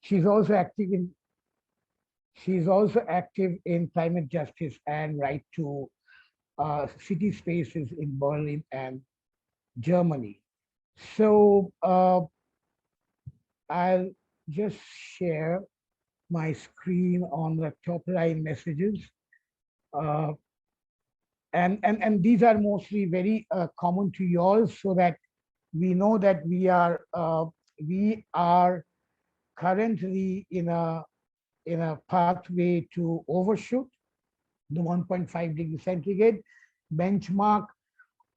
She's also active in climate justice and right to city spaces in Berlin and Germany. So I'll just share my screen on the top line messages. Uh, and these are mostly very common to you all, so that we know that we are currently in a pathway to overshoot the 1.5 degree centigrade benchmark.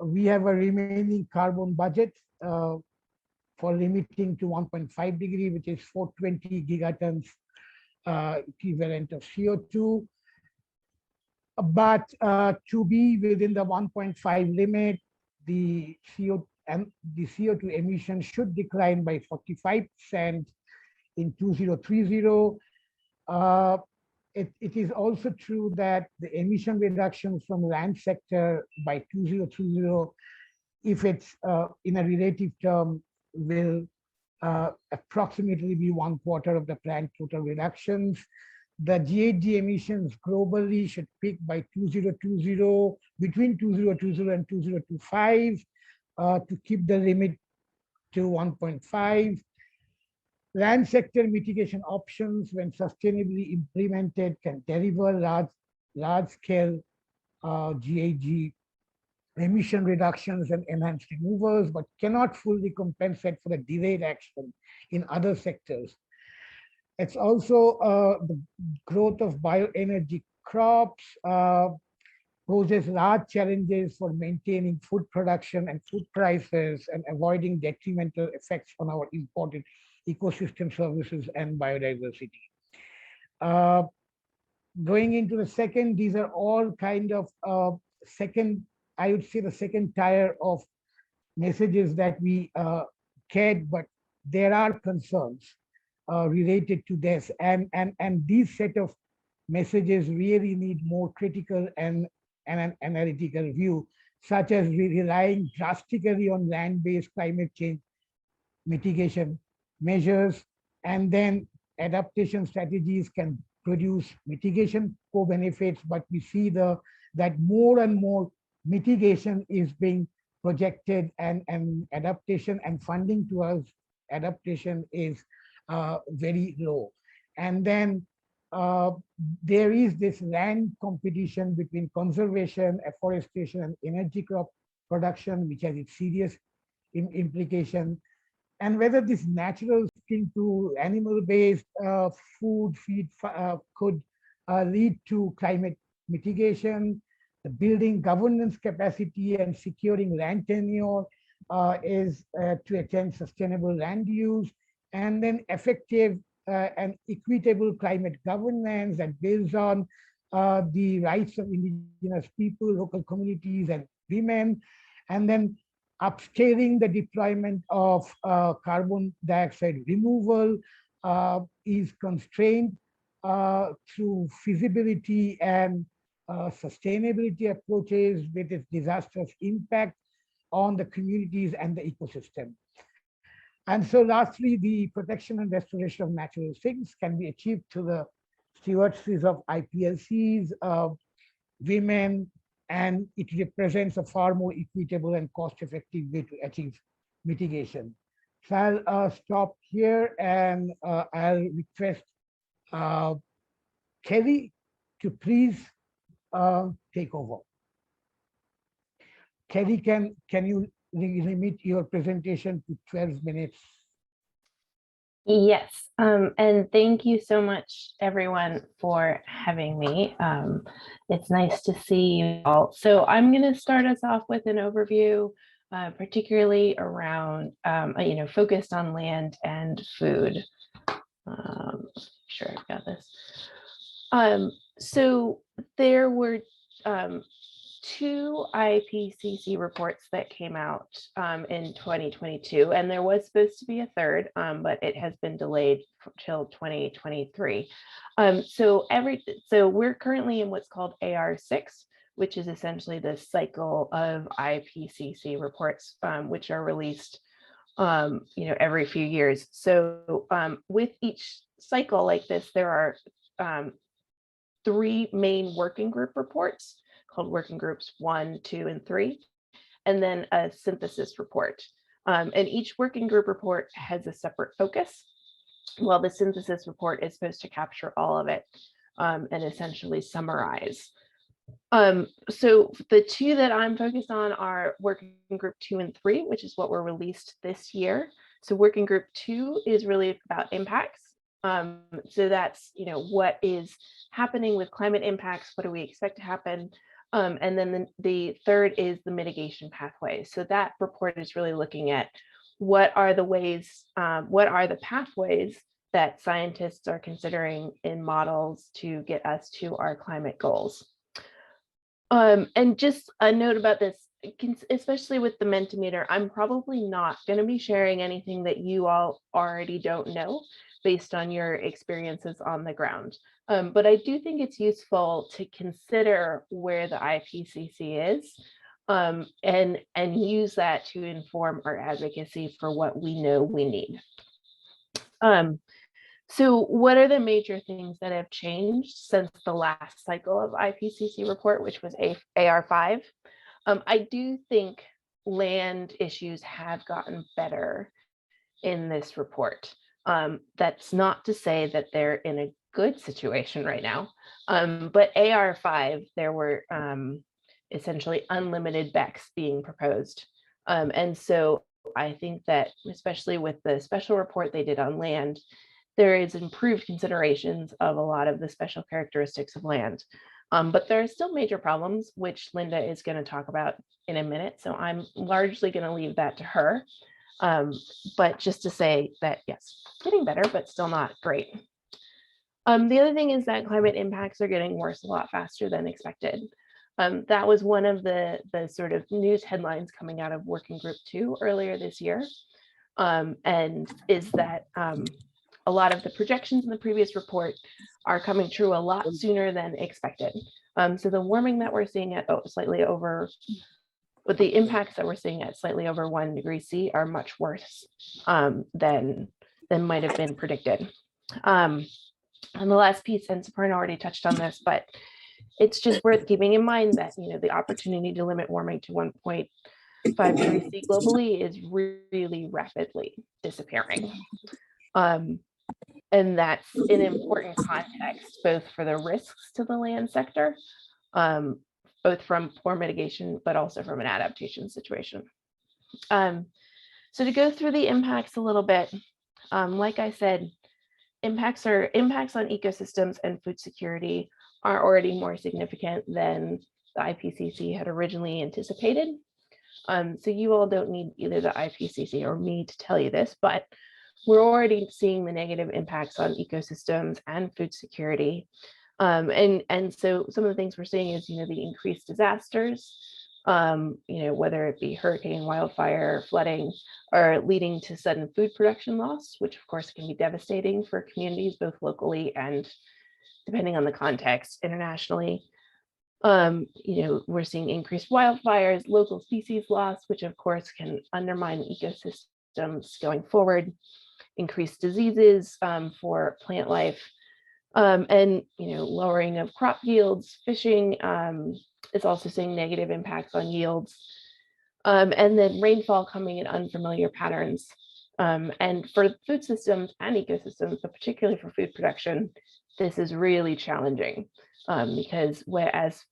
We have a remaining carbon budget for limiting to 1.5 degree, which is 420 gigatons equivalent of CO2. But to be within the 1.5 limit, the CO2 emissions should decline by 45% in 2030. It is also true that the emission reductions from land sector by 2030, if it's in a relative term, will approximately be 1/4 of the planned total reductions. The GHG emissions globally should peak by 2020, between 2020 and 2025, to keep the limit to 1.5. Land sector mitigation options, when sustainably implemented, can deliver large-scale GHG emission reductions and enhanced removals, but cannot fully compensate for the delayed action in other sectors. It's also the growth of bioenergy crops poses large challenges for maintaining food production and food prices and avoiding detrimental effects on our important ecosystem services and biodiversity. Going into the second, these are all kind of I would say the second tier of messages that we get, but there are concerns related to this, and these set of messages really need more critical and an analytical view, such as relying drastically on land-based climate change mitigation measures, and then adaptation strategies can produce mitigation co-benefits, but we see that more and more mitigation is being projected, and adaptation and funding towards adaptation is very low. And then there is this land competition between conservation, afforestation, and energy crop production, which has its serious implication. And whether this natural skin to animal-based food feed could lead to climate mitigation. The building governance capacity and securing land tenure is to attain sustainable land use, and then effective and equitable climate governance that builds on the rights of indigenous people, local communities, and women, and then upscaling the deployment of carbon dioxide removal is constrained through feasibility and sustainability approaches with its disastrous impact on the communities and the ecosystem. And so lastly, the protection and restoration of natural things can be achieved through the stewardships of IPLCs, women, and it represents a far more equitable and cost-effective way to achieve mitigation. So I'll stop here, and I'll request Kelly to please take over. Kelly, can you limit your presentation to 12 minutes? Yes, and thank you so much, everyone, for having me. It's nice to see you all. So I'm going to start us off with an overview, particularly around, focused on land and food. Sure, I've got this. So there were 2 IPCC reports that came out in 2022, and there was supposed to be a third, but it has been delayed till 2023. So we're currently in what's called AR6, which is essentially the cycle of IPCC reports, which are released every few years. So with each cycle like this, there are 3 main working group reports called working groups 1, 2, and 3, and then a synthesis report. And each working group report has a separate focus, while the synthesis report is supposed to capture all of it and essentially summarize. So the 2 that I'm focused on are working group 2 and 3, which is what were released this year. So working group 2 is really about impacts. So that's, what is happening with climate impacts, what do we expect to happen? And then the third is the mitigation pathways. So that report is really looking at what are the pathways that scientists are considering in models to get us to our climate goals. And just a note about this, especially with the Mentimeter, I'm probably not going to be sharing anything that you all already don't know based on your experiences on the ground. But I do think it's useful to consider where the IPCC is and use that to inform our advocacy for what we know we need. So what are the major things that have changed since the last cycle of IPCC report, which was AR5? I do think land issues have gotten better in this report. That's not to say that they're in a good situation right now, but AR5, there were essentially unlimited BECs being proposed. And so I think that, especially with the special report they did on land, there is improved considerations of a lot of the special characteristics of land. But there are still major problems, which Linda is going to talk about in a minute. So I'm largely going to leave that to her. But just to say that, yes, getting better, but still not great. The other thing is that climate impacts are getting worse a lot faster than expected. That was one of the sort of news headlines coming out of Working Group 2 earlier this year, and is that a lot of the projections in the previous report are coming true a lot sooner than expected. So the warming that we're seeing at slightly over, but the impacts that we're seeing at slightly over 1 degree C are much worse than might have been predicted. And the last piece, and Suparna already touched on this, but it's just worth keeping in mind that the opportunity to limit warming to 1.5 degrees C globally is really rapidly disappearing. And that's an important context, both for the risks to the land sector, both from poor mitigation, but also from an adaptation situation. So to go through the impacts a little bit, like I said, impacts on ecosystems and food security are already more significant than the IPCC had originally anticipated. So you all don't need either the IPCC or me to tell you this, but we're already seeing the negative impacts on ecosystems and food security. And so some of the things we're seeing is, the increased disasters, whether it be hurricane, wildfire, flooding, are leading to sudden food production loss, which of course can be devastating for communities, both locally and, depending on the context, internationally. We're seeing increased wildfires, local species loss, which of course can undermine ecosystems going forward, increased diseases for plant life, and lowering of crop yields. Fishing is also seeing negative impacts on yields, and then rainfall coming in unfamiliar patterns. And for food systems and ecosystems, but particularly for food production, this is really challenging because as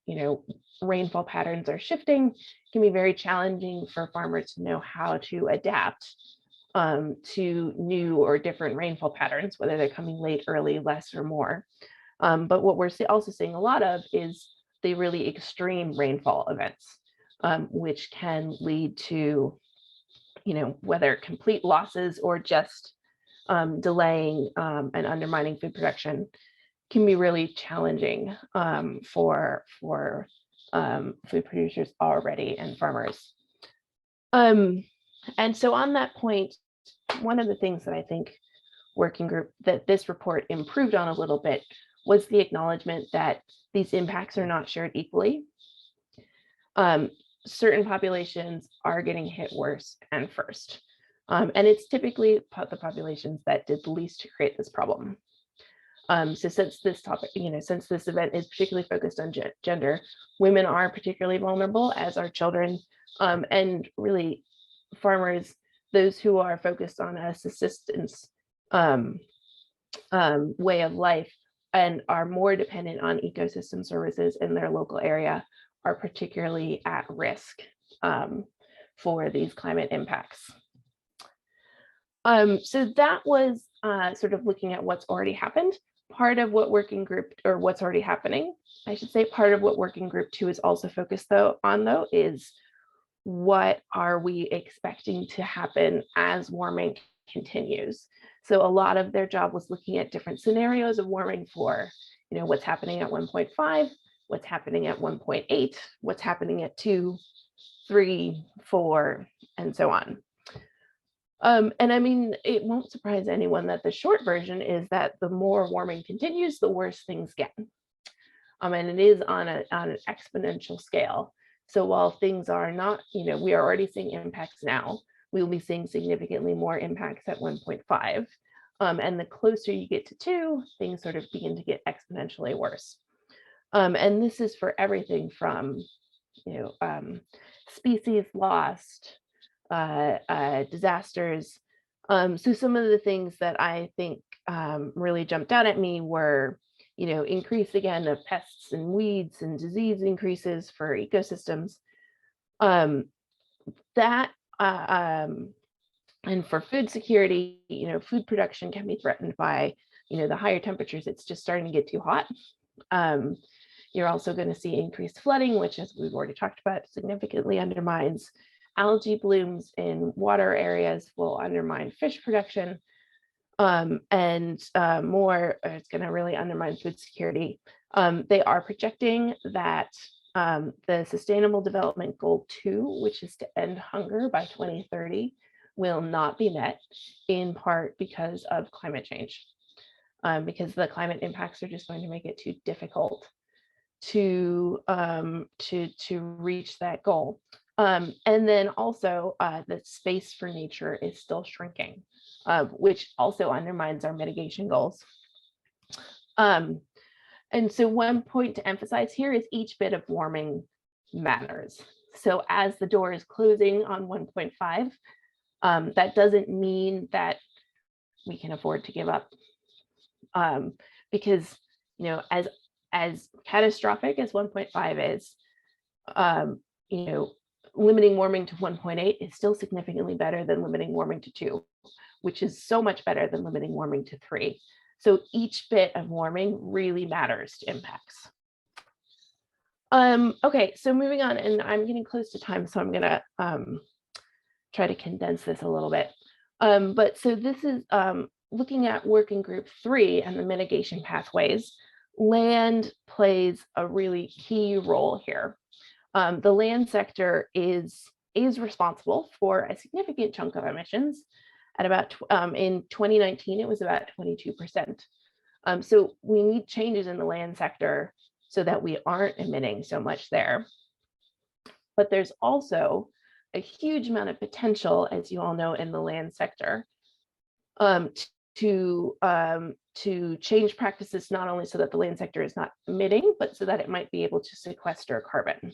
rainfall patterns are shifting, it can be very challenging for farmers to know how to adapt to new or different rainfall patterns, whether they're coming late, early, less, or more. But what we're also seeing a lot of is the really extreme rainfall events, which can lead to, whether complete losses or just delaying and undermining food production, can be really challenging for food producers already and farmers. And so on that point, one of the things that I think that this report improved on a little bit was the acknowledgement that these impacts are not shared equally. Certain populations are getting hit worse and first. And it's typically the populations that did the least to create this problem. So since this topic, since this event is particularly focused on gender, women are particularly vulnerable, as are children, and really farmers, those who are focused on a subsistence way of life and are more dependent on ecosystem services in their local area are particularly at risk for these climate impacts. So that was sort of looking at what's already happened. Part of what working group, or what's already happening, I should say, part of what working group 2 is also focused on is what are we expecting to happen as warming continues. So a lot of their job was looking at different scenarios of warming for, what's happening at 1.5, what's happening at 1.8, what's happening at 2, 3, 4, and so on. And I mean, it won't surprise anyone that the short version is that the more warming continues, the worse things get. And it is on an exponential scale. So while things are not, we are already seeing impacts now, we will be seeing significantly more impacts at 1.5. And the closer you get to 2, things sort of begin to get exponentially worse. And this is for everything from, species lost, disasters. So some of the things that I think really jumped out at me were, increase again of pests and weeds and disease increases for ecosystems. And for food security, food production can be threatened by, the higher temperatures. It's just starting to get too hot. You're also going to see increased flooding, which, as we've already talked about, significantly undermines algae blooms in water areas, will undermine fish production, and more, it's going to really undermine food security. They are projecting that the Sustainable Development Goal 2, which is to end hunger by 2030, will not be met, in part because of climate change, because the climate impacts are just going to make it too difficult to reach that goal. And then also the space for nature is still shrinking, which also undermines our mitigation goals. And so one point to emphasize here is each bit of warming matters. So as the door is closing on 1.5, that doesn't mean that we can afford to give up, because, as catastrophic as 1.5 is, limiting warming to 1.8 is still significantly better than limiting warming to 2, which is so much better than limiting warming to 3. So each bit of warming really matters to impacts. Okay, so moving on, and I'm getting close to time, so I'm gonna try to condense this a little bit. But so this is looking at working group 3 and the mitigation pathways. Land plays a really key role here. The land sector is responsible for a significant chunk of emissions. At about in 2019, it was about 22%. So we need changes in the land sector so that we aren't emitting so much there. But there's also a huge amount of potential, as you all know, in the land sector, to change practices, not only so that the land sector is not emitting, but so that it might be able to sequester carbon.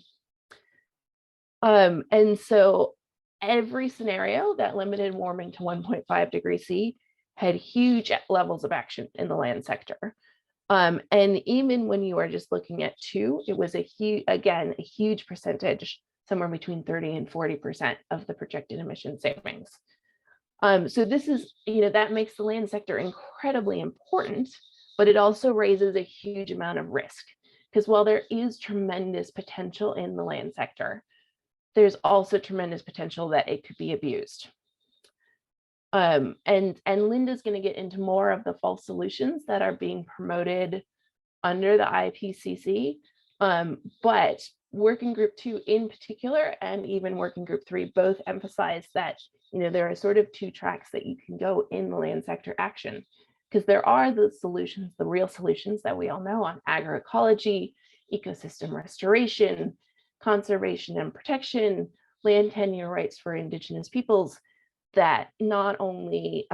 And so every scenario that limited warming to 1.5 degrees C had huge levels of action in the land sector. And even when you are just looking at 2, it was a huge percentage, somewhere between 30 and 40% of the projected emission savings. So this is, that makes the land sector incredibly important, but it also raises a huge amount of risk, because while there is tremendous potential in the land sector, there's also tremendous potential that it could be abused. And Linda's going to get into more of the false solutions that are being promoted under the IPCC, but working group 2 in particular, and even working group 3, both emphasize that there are sort of 2 tracks that you can go in the land sector action, because there are the solutions, the real solutions that we all know on agroecology, ecosystem restoration, conservation and protection, land tenure rights for Indigenous peoples, that not only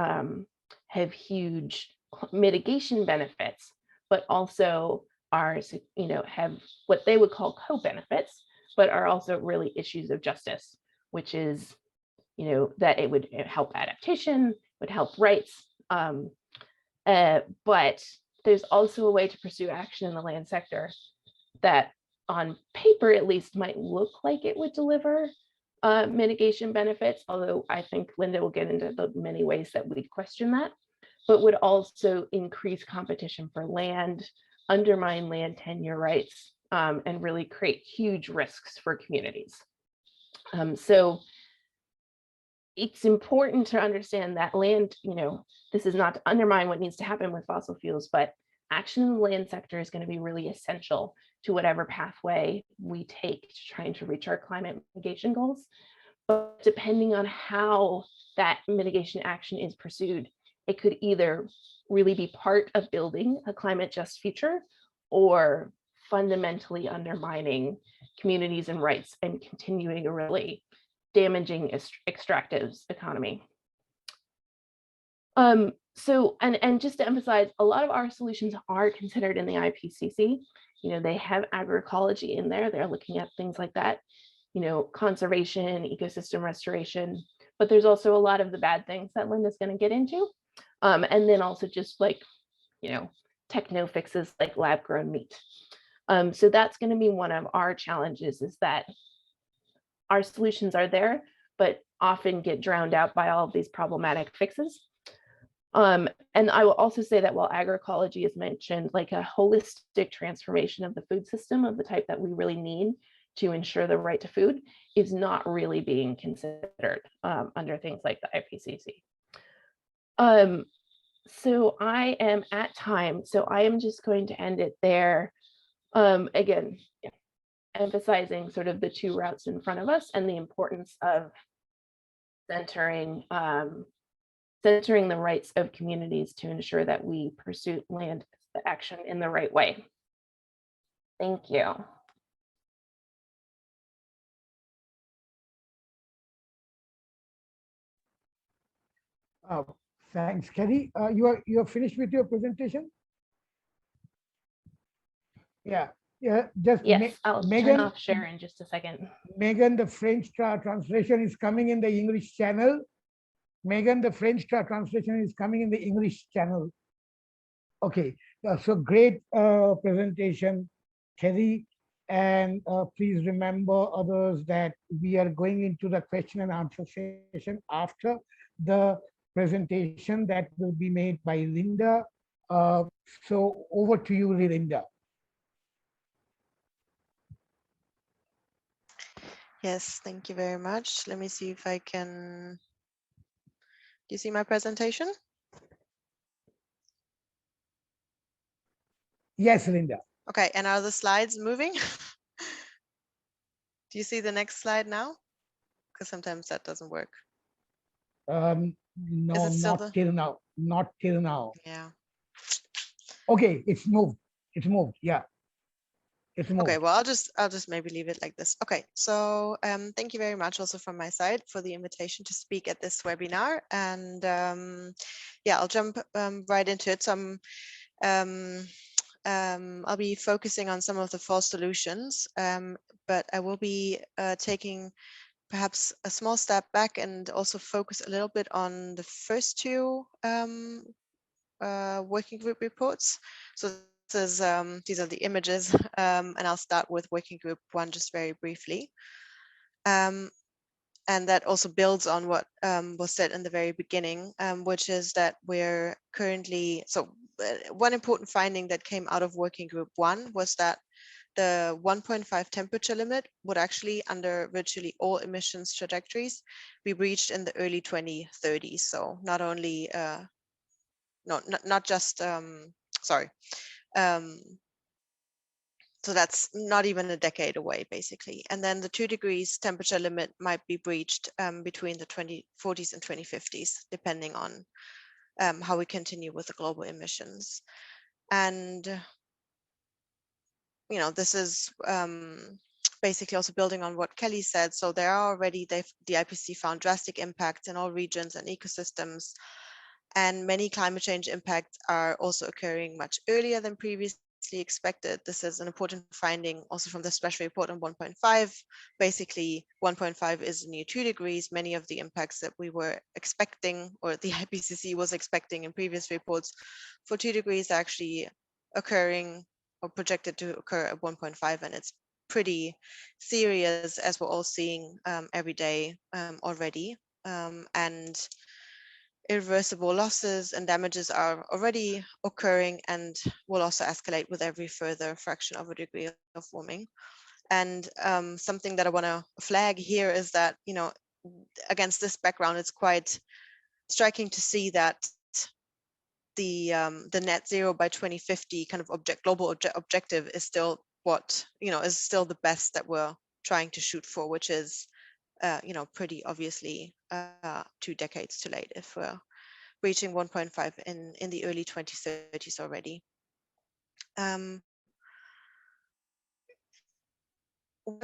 have huge mitigation benefits, but also are, have what they would call co-benefits, but are also really issues of justice, which is, that it would help adaptation, would help rights. But there's also a way to pursue action in the land sector that on paper, at least, might look like it would deliver mitigation benefits, although I think Linda will get into the many ways that we'd question that, but would also increase competition for land, undermine land tenure rights, and really create huge risks for communities. So it's important to understand that land, this is not to undermine what needs to happen with fossil fuels, but action in the land sector is going to be really essential to whatever pathway we take to trying to reach our climate mitigation goals. But depending on how that mitigation action is pursued, it could either really be part of building a climate just future or fundamentally undermining communities and rights and continuing a really damaging extractive economy. So, and just to emphasize, a lot of our solutions are considered in the IPCC. They have agroecology in there. They're looking at things like that, conservation, ecosystem restoration, but there's also a lot of the bad things that Linda's going to get into. And then also just like, techno fixes like lab grown meat. So that's going to be one of our challenges, is that our solutions are there, but often get drowned out by all of these problematic fixes. And I will also say that while agroecology is mentioned, like a holistic transformation of the food system of the type that we really need to ensure the right to food is not really being considered under things like the IPCC. So I am at time, so I am just going to end it there. Again, emphasizing sort of the two routes in front of us and the importance of centering the rights of communities to ensure that we pursue land action in the right way. Thank you. Thanks, Kelly. You are finished with your presentation? Yeah. Just yes, I'll Megan, turn off share in just a second. Megan, the French translation is coming in the English channel. Megan, the French translation is coming in the English channel. Okay, so great presentation, Kelly. And please remember others that we are going into the question and answer session after the presentation that will be made by Linda. So over to you, Linda. Yes, thank you very much. Let me see if I can. Do you see my presentation? Yes, Linda. Okay, and are the slides moving? Do you see the next slide now? Because sometimes that doesn't work. No, not till now. Not till now. Yeah. Okay, it's moved. It's moved. Yeah. It's moved. Okay, well, I'll just maybe leave it like this. Okay, so thank you very much also from my side for the invitation to speak at this webinar. And yeah, I'll jump right into it. So I'll be focusing on some of the fall solutions, but I will be taking perhaps a small step back and also focus a little bit on the first two working group reports. So this is, these are the images, and I'll start with working group 1 just very briefly. And that also builds on what was said in the very beginning, which is that we're currently, so one important finding that came out of working group 1 was that the 1.5 temperature limit would actually, under virtually all emissions trajectories, be reached in the early 2030s. So not only, not just, sorry. So that's not even a decade away, basically. And then the 2 degrees temperature limit might be breached between the 2040s and 2050s, depending on how we continue with the global emissions. And this is basically also building on what Kelly said. So there are already, the IPCC found drastic impacts in all regions and ecosystems. And many climate change impacts are also occurring much earlier than previously expected. This is an important finding also from the special report on 1.5. Basically, 1.5 is the new 2 degrees. Many of the impacts that we were expecting, or the IPCC was expecting in previous reports for 2 degrees, are actually occurring or projected to occur at 1.5, and it's pretty serious, as we're all seeing every day already. And irreversible losses and damages are already occurring and will also escalate with every further fraction of a degree of warming. And something that I want to flag here is that, you know, against this background, it's quite striking to see that the net zero by 2050 kind of global objective is still what, you know, is still the best that we're trying to shoot for, which is, you know, pretty obviously 2 decades too late if we're reaching 1.5 in the early 2030s already. One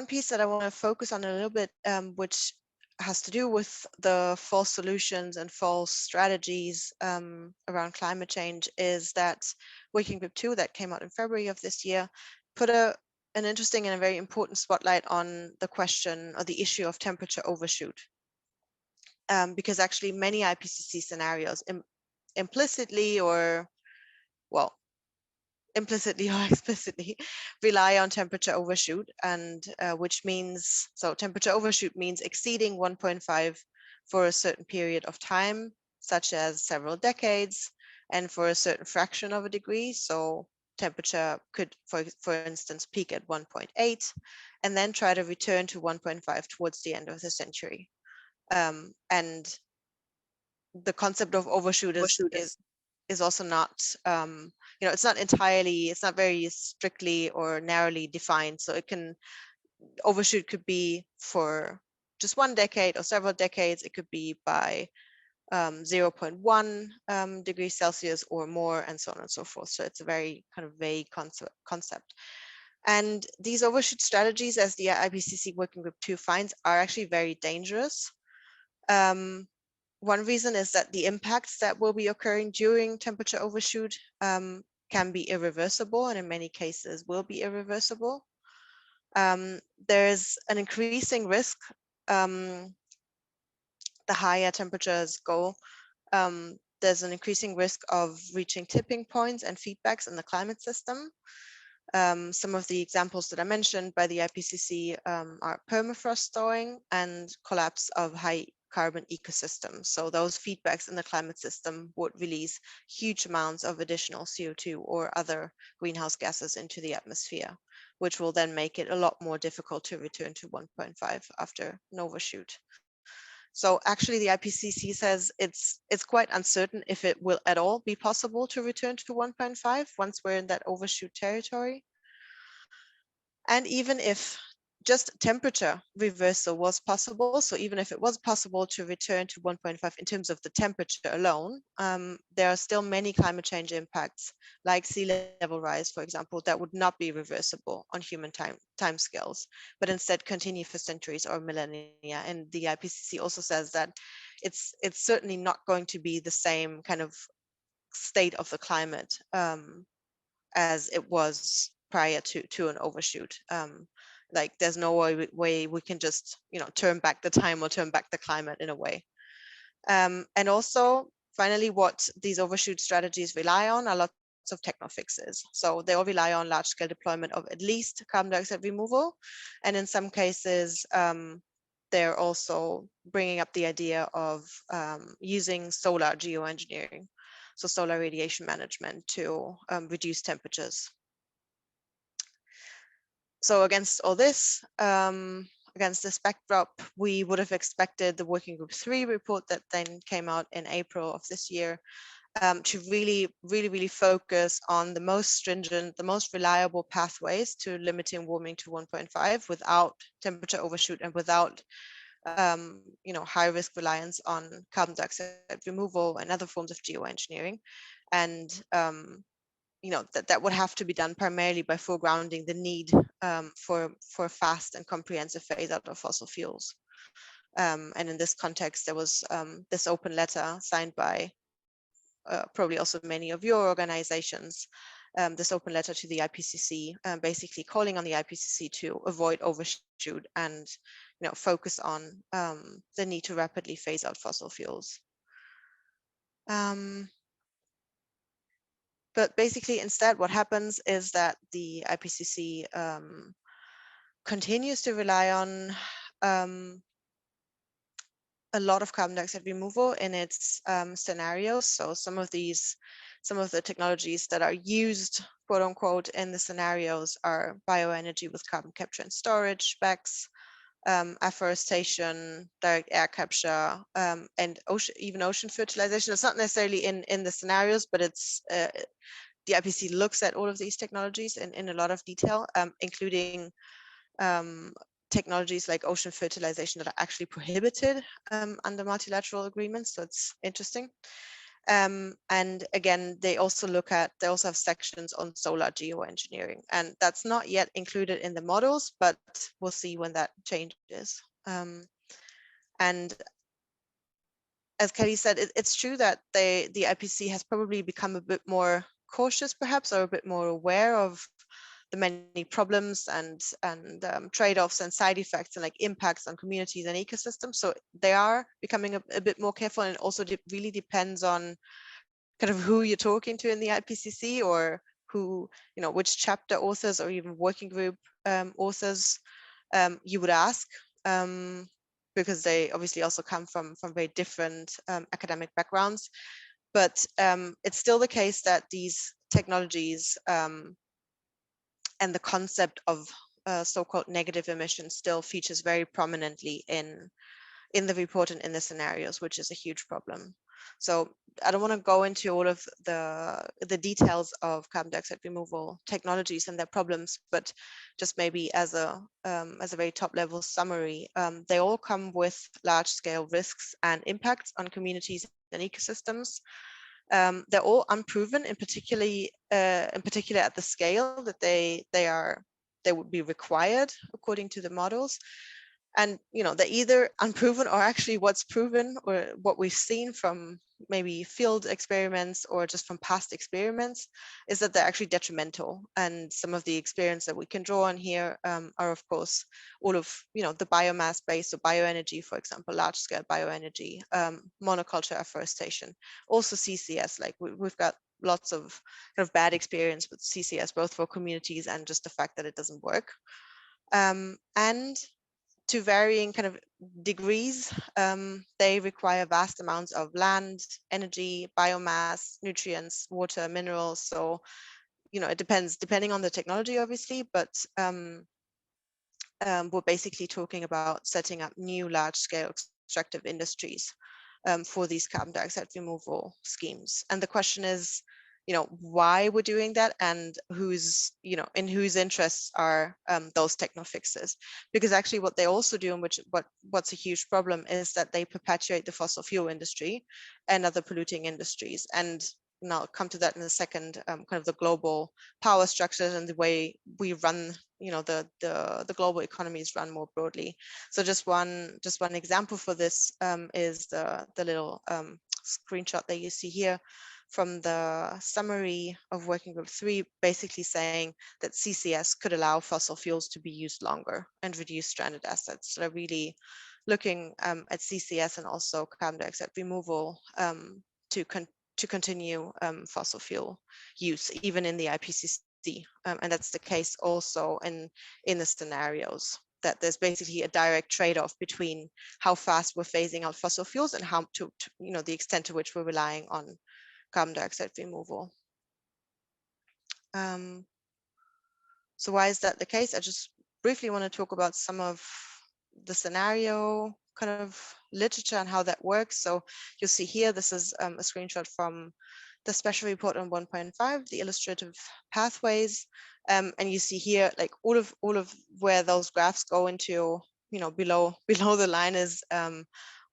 piece that I want to focus on a little bit, which has to do with the false solutions and false strategies around climate change, is that Working Group 2 that came out in February of this year put an interesting and a very important spotlight on the question or the issue of temperature overshoot. Because actually many IPCC scenarios implicitly or, well, implicitly or explicitly rely on temperature overshoot, and which means, so temperature overshoot means exceeding 1.5 for a certain period of time, such as several decades, and for a certain fraction of a degree. So temperature could, for instance, peak at 1.8 and then try to return to 1.5 towards the end of the century. And the concept of overshoot is also not, you know, it's not very strictly or narrowly defined. So overshoot could be for just 1 decade or several decades. It could be by 0.1 degrees Celsius or more, and so on and so forth. So it's a very kind of vague concept. And these overshoot strategies, as the IPCC Working Group 2 finds, are actually very dangerous. One reason is that the impacts that will be occurring during temperature overshoot can be irreversible, and in many cases will be irreversible. There's an increasing risk the higher temperatures go. There's an increasing risk of reaching tipping points and feedbacks in the climate system. Some of the examples that I mentioned by the IPCC are permafrost thawing and collapse of high carbon ecosystems. So those feedbacks in the climate system would release huge amounts of additional CO2 or other greenhouse gases into the atmosphere, which will then make it a lot more difficult to return to 1.5 after an overshoot. So actually the IPCC says it's quite uncertain if it will at all be possible to return to 1.5 once we're in that overshoot territory. And even if just temperature reversal was possible, so even if it was possible to return to 1.5 in terms of the temperature alone, there are still many climate change impacts, like sea level rise, for example, that would not be reversible on human time scales, but instead continue for centuries or millennia. And the IPCC also says that it's certainly not going to be the same kind of state of the climate as it was prior to an overshoot. Like there's no way we can just, you know, turn back the time or turn back the climate in a way. And also, finally, what these overshoot strategies rely on are lots of techno fixes. So they all rely on large scale deployment of at least carbon dioxide removal. And in some cases, they're also bringing up the idea of using solar geoengineering, so solar radiation management, to reduce temperatures. So against all this, against this backdrop, we would have expected the Working Group 3 report that then came out in April of this year to really focus on the most stringent, the most reliable pathways to limiting warming to 1.5 without temperature overshoot and without you know, high risk reliance on carbon dioxide removal and other forms of geoengineering. And you know, that would have to be done primarily by foregrounding the need for a fast and comprehensive phase out of fossil fuels. And in this context, there was this open letter signed by probably also many of your organizations, this open letter to the IPCC, basically calling on the IPCC to avoid overshoot and focus on the need to rapidly phase out fossil fuels. But basically, instead, what happens is that the IPCC continues to rely on a lot of carbon dioxide removal in its scenarios. So some of the technologies that are used, quote unquote, in the scenarios are bioenergy with carbon capture and storage, BECCS, afforestation, direct air capture, and even ocean fertilization. It's not necessarily in the scenarios, but it's the IPCC looks at all of these technologies in a lot of detail, including technologies like ocean fertilization that are actually prohibited under multilateral agreements. So it's interesting. And again, they also have sections on solar geoengineering, and that's not yet included in the models, but we'll see when that changes. And as Kelly said, it's true that the IPCC has probably become a bit more cautious, perhaps, or a bit more aware of the many problems and trade-offs and side effects and like impacts on communities and ecosystems. So they are becoming a bit more careful, and it also really depends on kind of who you're talking to in the IPCC, or who, which chapter authors or even working group authors you would ask, because they obviously also come from very different academic backgrounds. But it's still the case that these technologies and the concept of so-called negative emissions still features very prominently in the report and in the scenarios, which is a huge problem. So I don't want to go into all of the details of carbon dioxide removal technologies and their problems, but just maybe as a very top level summary, they all come with large scale risks and impacts on communities and ecosystems. They're all unproven, in particular at the scale that they would be required according to the models. And they're either unproven or actually what's proven, or what we've seen from maybe field experiments or just from past experiments, is that they're actually detrimental. And some of the experience that we can draw on here are, of course, all of the biomass based, or bioenergy, for example, large scale bioenergy, monoculture afforestation, also CCS. Like we've got lots of kind of bad experience with CCS, both for communities and just the fact that it doesn't work. And to varying kind of degrees, they require vast amounts of land, energy, biomass, nutrients, water, minerals. So, it depending on the technology, obviously, but we're basically talking about setting up new large-scale extractive industries for these carbon dioxide removal schemes. And the question is, why we're doing that, and who's, in whose interests are those techno fixes. Because actually what they also do, and what's a huge problem, is that they perpetuate the fossil fuel industry and other polluting industries. And I'll come to that in a second, kind of the global power structures and the way we run, the global economies run more broadly. So just one example for this is the little screenshot that you see here from the summary of Working Group 3, basically saying that CCS could allow fossil fuels to be used longer and reduce stranded assets. So they're really looking at CCS and also carbon dioxide removal to continue fossil fuel use, even in the IPCC. And that's the case also in the scenarios, that there's basically a direct trade-off between how fast we're phasing out fossil fuels and how to the extent to which we're relying on carbon dioxide removal. So why is that the case? I just briefly want to talk about some of the scenario kind of literature and how that works. So you'll see here, this is a screenshot from the special report on 1.5, the illustrative pathways. And you see here, like all of where those graphs go into, below the line is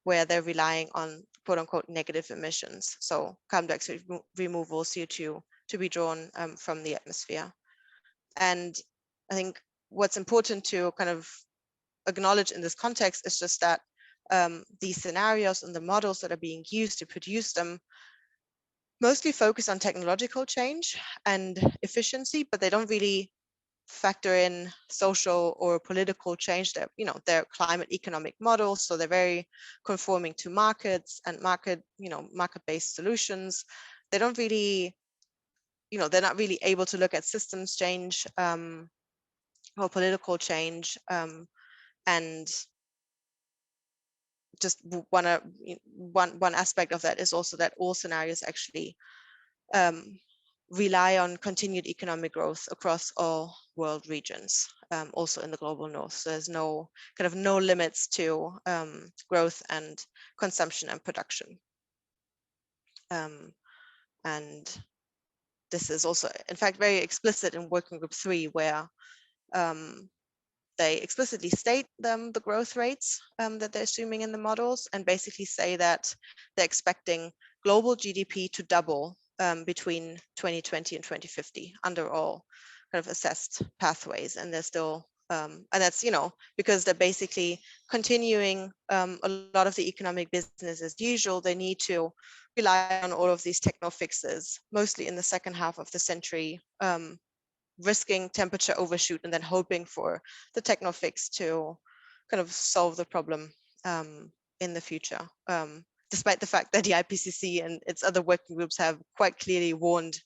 where they're relying on quote unquote negative emissions. So carbon dioxide removal, CO2 to be drawn from the atmosphere. And I think what's important to kind of acknowledge in this context is just that these scenarios and the models that are being used to produce them mostly focus on technological change and efficiency, but they don't really factor in social or political change. That, you know, they're climate economic models, so they're very conforming to markets and market-based solutions. They don't really, they're not really able to look at systems change or political change, and just one aspect of that is also that all scenarios actually rely on continued economic growth across all world regions, also in the global north. So there's no limits to growth and consumption and production. And this is also, in fact, very explicit in Working Group 3, where they explicitly state the growth rates that they're assuming in the models, and basically say that they're expecting global GDP to double between 2020 and 2050 under all kind of assessed pathways. And they're still, and that's, because they're basically continuing a lot of the economic business as usual. They need to rely on all of these techno fixes, mostly in the second half of the century, risking temperature overshoot and then hoping for the techno fix to kind of solve the problem in the future, despite the fact that the IPCC and its other working groups have quite clearly warned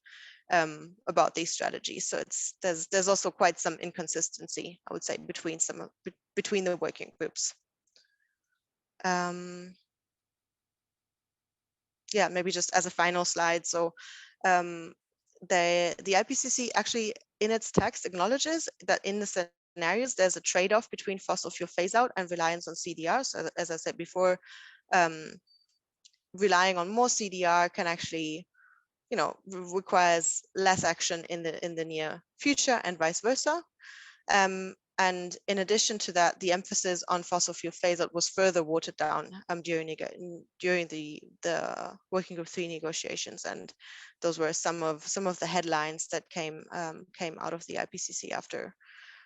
about these strategies. So there's also quite some inconsistency, I would say, between the working groups. Yeah, maybe just as a final slide. So the IPCC actually, in its text, acknowledges that in the scenarios, there's a trade-off between fossil fuel phase-out and reliance on CDR. So as I said before, relying on more CDR can actually, requires less action in the near future, and vice versa. And in addition to that, the emphasis on fossil fuel phase-out was further watered down during the Working Group 3 negotiations, and those were some of the headlines that came out of the IPCC after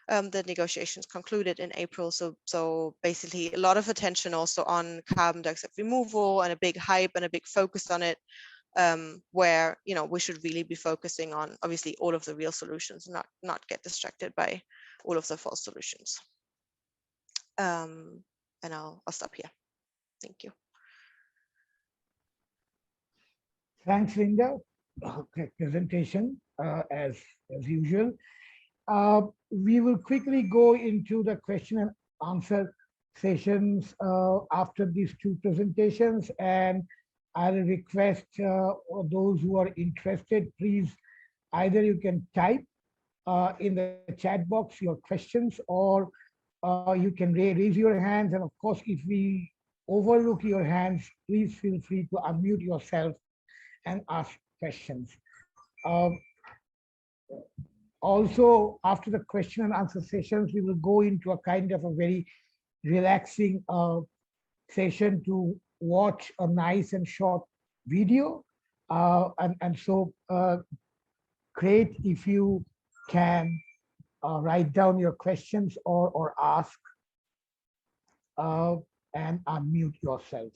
the negotiations concluded in April. So basically, a lot of attention also on carbon dioxide removal, and a big hype and a big focus on it, where we should really be focusing on, obviously, all of the real solutions, not get distracted by all of the false solutions. And I'll stop here. Thank you. Thanks, Linda. Okay, presentation as usual. We will quickly go into the question and answer sessions after these two presentations, and I'll request those who are interested, please, either you can type in the chat box your questions, or you can raise your hands. And of course, if we overlook your hands, please feel free to unmute yourself and ask questions. Also, after the question and answer sessions, we will go into a kind of a very relaxing session to watch a nice and short video. And so great if you can write down your questions or ask and unmute yourself.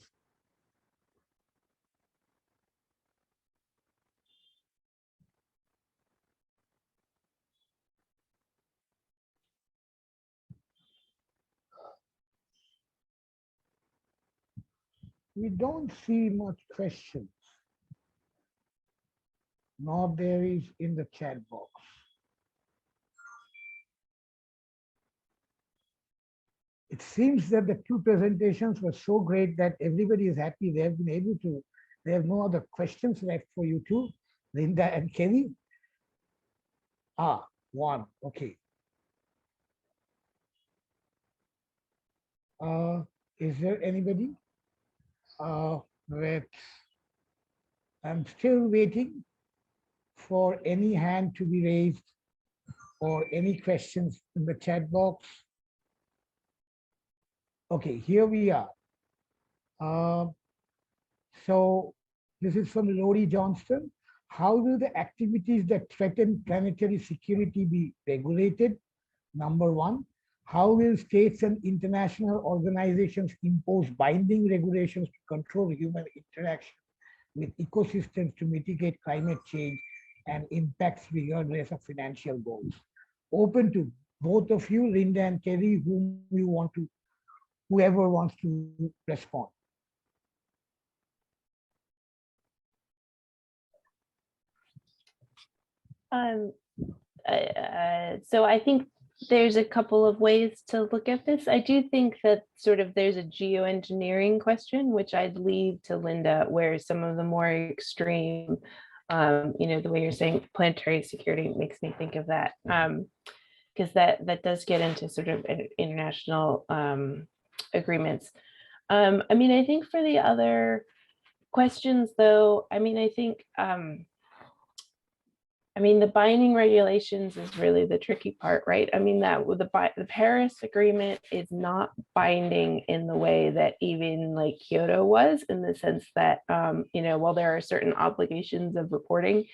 We don't see much questions, nor there is in the chat box. It seems that the two presentations were so great that everybody is happy. They have been able to, they have no other questions left for you too, Linda and Kenny. One, okay. Is there anybody? I'm still waiting for any hand to be raised or any questions in the chat box. Okay, here we are. So this is from Lori Johnston. How will the activities that threaten planetary security be regulated? Number one. How will states and international organizations impose binding regulations to control human interaction with ecosystems to mitigate climate change and impacts regardless of financial goals. Open to both of you, Linda and Kerry, whoever wants to respond. Um, so I think there's a couple of ways to look at this. I do think that sort of there's a geoengineering question, which I'd leave to Linda, where some of the more extreme, the way you're saying planetary security makes me think of that, because that does get into sort of international agreements. I mean, I think for the other questions, though, I mean, I think the binding regulations is really the tricky part, right? I mean, that with the Paris Agreement is not binding in the way that even like Kyoto was, in the sense that, while there are certain obligations of reporting,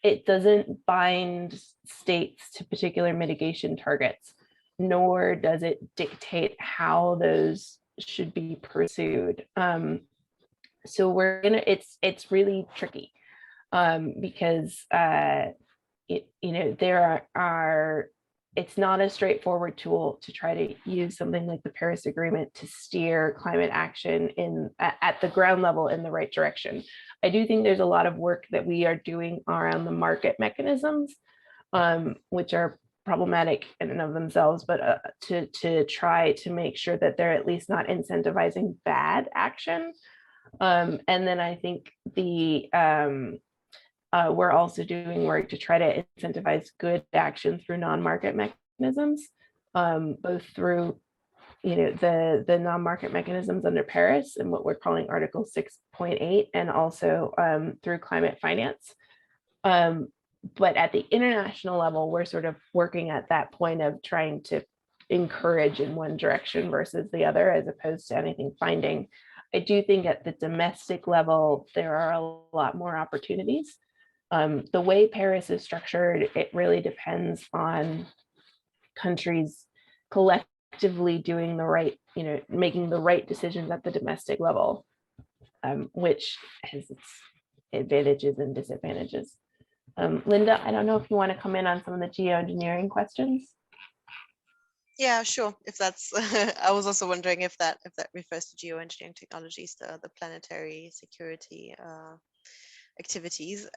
it doesn't bind states to particular mitigation targets, nor does it dictate how those should be pursued. So it's really tricky because it's not a straightforward tool to try to use something like the Paris Agreement to steer climate action at the ground level in the right direction. I do think there's a lot of work that we are doing around the market mechanisms, which are problematic in and of themselves, but to try to make sure that they're at least not incentivizing bad action. And then I think we're also doing work to try to incentivize good action through non-market mechanisms, both through the non-market mechanisms under Paris and what we're calling Article 6.8, and also through climate finance. But at the international level, we're sort of working at that point of trying to encourage in one direction versus the other, as opposed to anything binding. I do think at the domestic level, there are a lot more opportunities. The way Paris is structured, it really depends on countries collectively doing the right, making the right decisions at the domestic level, which has its advantages and disadvantages. Linda, I don't know if you want to come in on some of the geoengineering questions. Yeah, sure. If that's, I was also wondering if that refers to geoengineering technologies, the planetary security activities.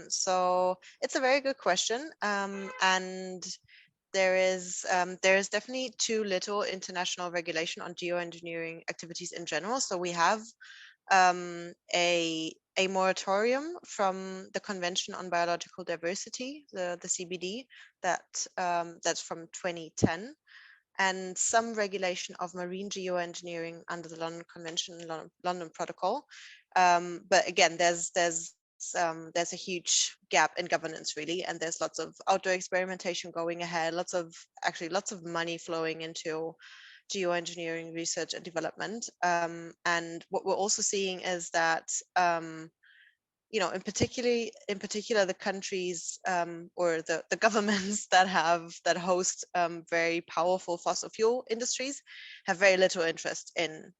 So it's a very good question, and there is definitely too little international regulation on geoengineering activities in general. So we have a moratorium from the Convention on Biological Diversity, the CBD, that's from 2010, and some regulation of marine geoengineering under the London Convention, London Protocol. But again, there's a huge gap in governance, really, and there's lots of outdoor experimentation going ahead, lots of money flowing into geoengineering research and development. And what we're also seeing is that in particular the countries or the governments that host very powerful fossil fuel industries have very little interest in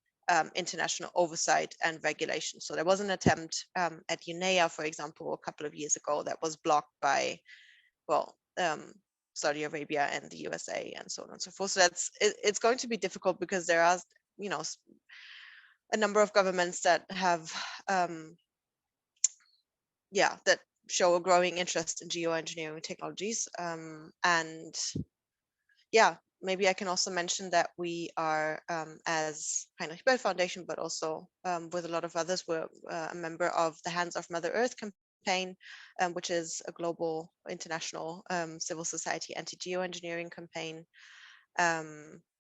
international oversight and regulation. So there was an attempt at UNEA, for example, a couple of years ago that was blocked by, Saudi Arabia and the USA and so on and so forth. So it's going to be difficult because there are, a number of governments that have, that show a growing interest in geoengineering technologies. And maybe I can also mention that we are, as Heinrich Böll Foundation, but also with a lot of others, we're a member of the Hands Off Mother Earth campaign, which is a global international civil society anti-geoengineering campaign,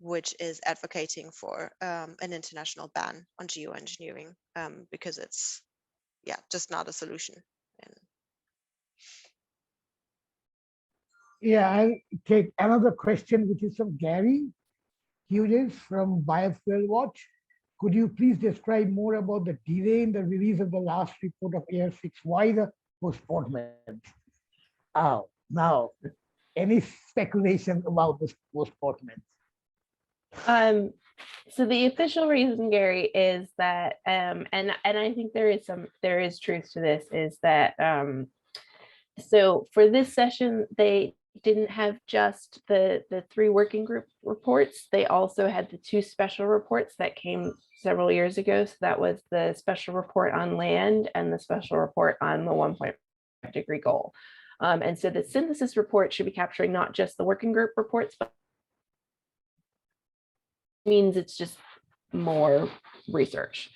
which is advocating for an international ban on geoengineering because it's just not a solution. Yeah, I'll take another question, which is from Gary Hughes from Biofuel Watch. Could you please describe more about the delay in the release of the last report of AR6? Why the postponement? Now, any speculation about this postponement? So the official reason, Gary, is that, and I think there is truth to this, is that so for this session, they didn't have just the 3 working group reports. They also had the 2 special reports that came several years ago. So that was the special report on land and the special report on the 1.5 degree goal. And so the synthesis report should be capturing not just the working group reports, but means it's just more research.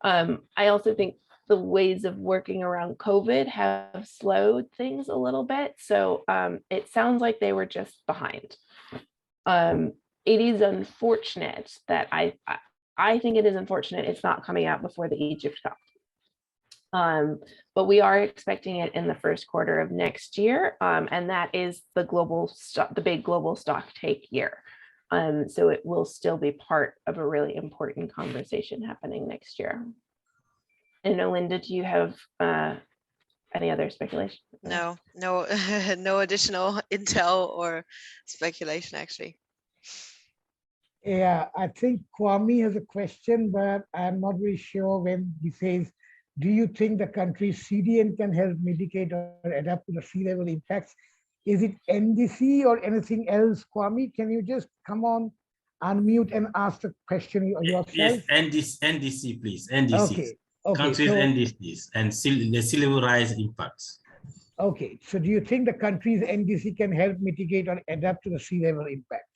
I also think the ways of working around COVID have slowed things a little bit. So it sounds like they were just behind. It is unfortunate that I think it is unfortunate it's not coming out before the Egypt Cup. But we are expecting it in the first quarter of next year. And that is the big global stock take year. So it will still be part of a really important conversation happening next year. And Linda, do you have any other speculation? No, no, no additional intel or speculation, actually. Yeah, I think Kwame has a question, but I'm not very sure when he says, do you think the country's CDN can help mitigate or adapt to the sea level impacts? Is it NDC or anything else? Kwame, can you just come on, unmute and ask the question yourself? Yes, NDC, please. NDC. Okay. Okay. Countries So, NDCs and the sea level rise impacts. okay. So do you think the country's NDC can help mitigate or adapt to the sea level impacts?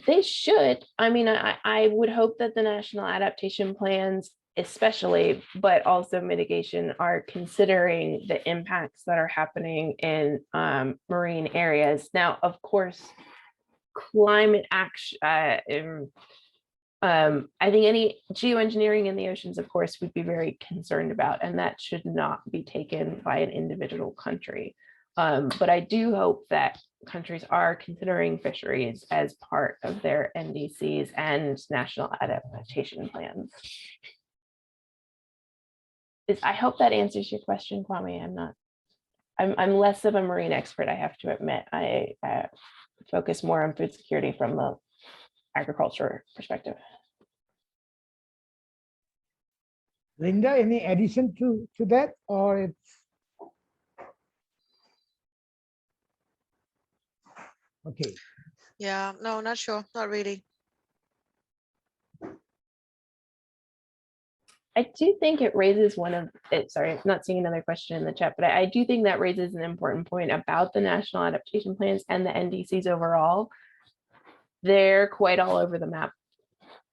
They should. I mean, I would hope that the national adaptation plans, especially, but also mitigation, are considering the impacts that are happening in marine areas. Now, of course, climate action, I think any geoengineering in the oceans, of course, we'd be very concerned about, and that should not be taken by an individual country. But I do hope that countries are considering fisheries as part of their NDCs and national adaptation plans. I hope that answers your question, Kwame. I'm less of a marine expert, I have to admit. I focus more on food security from the agriculture perspective. Linda, any addition to that, or it's? Okay. Yeah, no, not sure, not really. I do think it raises sorry, I'm not seeing another question in the chat, but I do think that raises an important point about the national adaptation plans and the NDCs overall. They're quite all over the map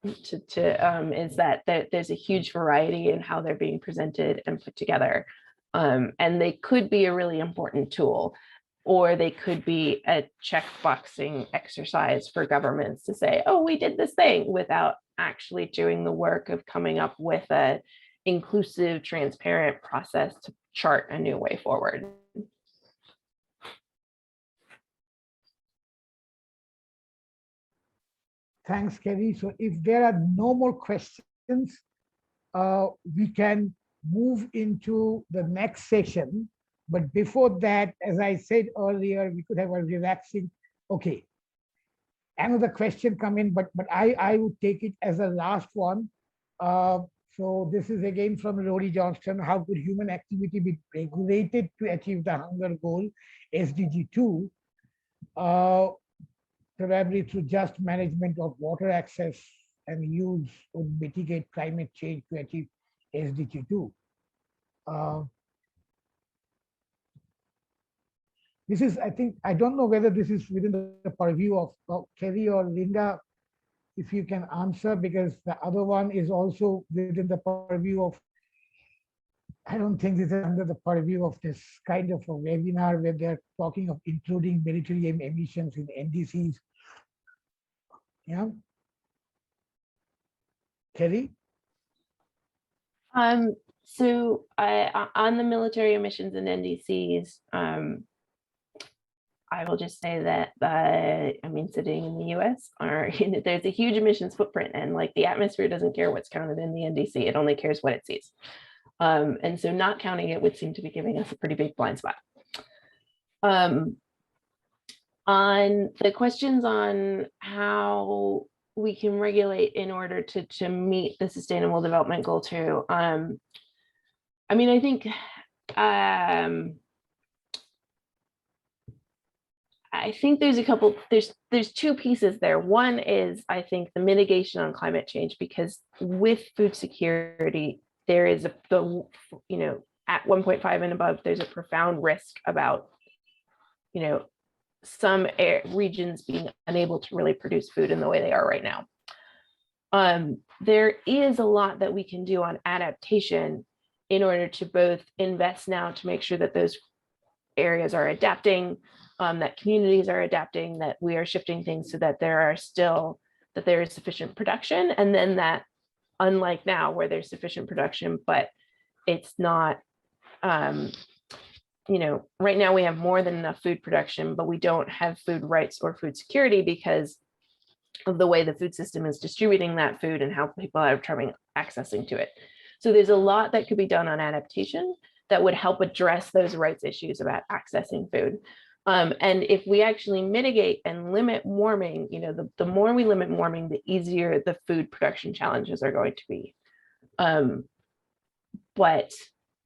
is that there's a huge variety in how they're being presented and put together. And they could be a really important tool, or they could be a checkboxing exercise for governments to say, oh, we did this thing, without actually doing the work of coming up with an inclusive, transparent process to chart a new way forward. Thanks, Kerry. So if there are no more questions, we can move into the next session. But before that, as I said earlier, we could have a relaxing, okay. Another question come in, but I would take it as a last one. So this is again from Rory Johnston. How could human activity be regulated to achieve the hunger goal, SDG 2? Probably through just management of water access and use would mitigate climate change to achieve SDG 2. This is, I think, I don't know whether this is within the purview of Kerry or Linda, if you can answer, because the other one is also within the purview of, I don't think this is under the purview of this kind of a webinar where they're talking of including military emissions in NDCs. Yeah. Kerry? So on the military emissions and NDCs, I will just say that, I mean, sitting in the US, there's a huge emissions footprint, and like the atmosphere doesn't care what's counted in the NDC, it only cares what it sees. And so not counting it would seem to be giving us a pretty big blind spot. On On the questions on how we can regulate in order to meet the Sustainable Development Goal 2, I mean, I think there's a couple, there's two pieces there. One is, I think, the mitigation on climate change, because with food security, there is at 1.5 and above, there's a profound risk about, some regions being unable to really produce food in the way they are right now. There is a lot that we can do on adaptation in order to both invest now to make sure that those areas are adapting, that communities are adapting, that we are shifting things so that there is sufficient production, and then that, unlike now where there's sufficient production, but it's not, right now we have more than enough food production, but we don't have food rights or food security because of the way the food system is distributing that food and how people are accessing to it. So there's a lot that could be done on adaptation that would help address those rights issues about accessing food. And if we actually mitigate and limit warming, the more we limit warming, the easier the food production challenges are going to be.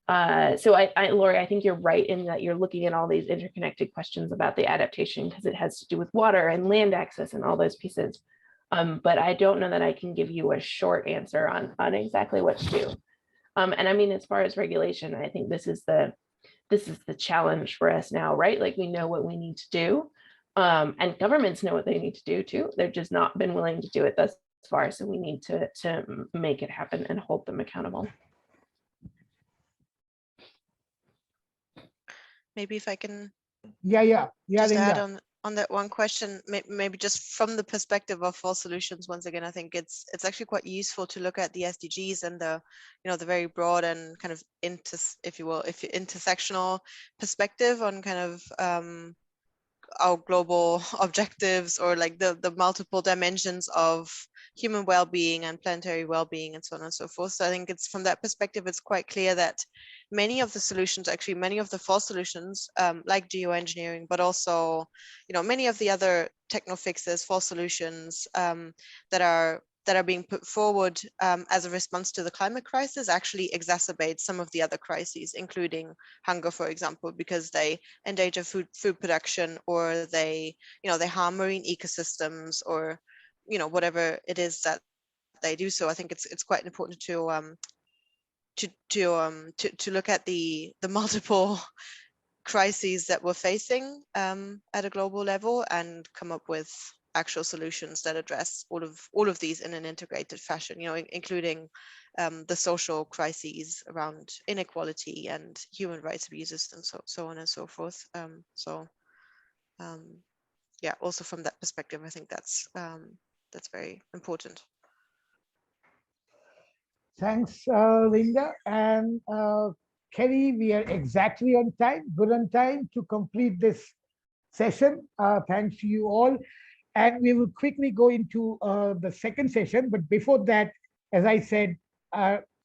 So Lori, I think you're right in that you're looking at all these interconnected questions about the adaptation, because it has to do with water and land access and all those pieces. But I don't know that I can give you a short answer on exactly what to do. And I mean, as far as regulation, I think this is the challenge for us now, right? Like, we know what we need to do, and governments know what they need to do too. They've just not been willing to do it thus far. So we need to make it happen and hold them accountable. Maybe if I can Yeah, just add Linda. on that one question, maybe just from the perspective of fall solutions, once again, I think it's actually quite useful to look at the SDGs and the very broad and kind of intersectional perspective on kind of our global objectives, or like the multiple dimensions of human well-being and planetary well-being and so on and so forth. So I think it's from that perspective, it's quite clear that many of the solutions, actually many of the fall solutions, like geoengineering, but also many of the other techno fixes, fall solutions that are being put forward as a response to the climate crisis, actually exacerbate some of the other crises, including hunger, for example, because they endanger food production, or they harm marine ecosystems, or whatever it is that they do. So I think it's quite important to look at the multiple crises that we're facing at a global level, and come up with actual solutions that address all of these in an integrated fashion, including the social crises around inequality and human rights abuses, and so on and so forth. Yeah, also from that perspective, I think that's very important. Thanks, Linda. And Kelly, we are exactly on time, good on time to complete this session. Thanks to you all. And we will quickly go into the second session. But before that, as I said,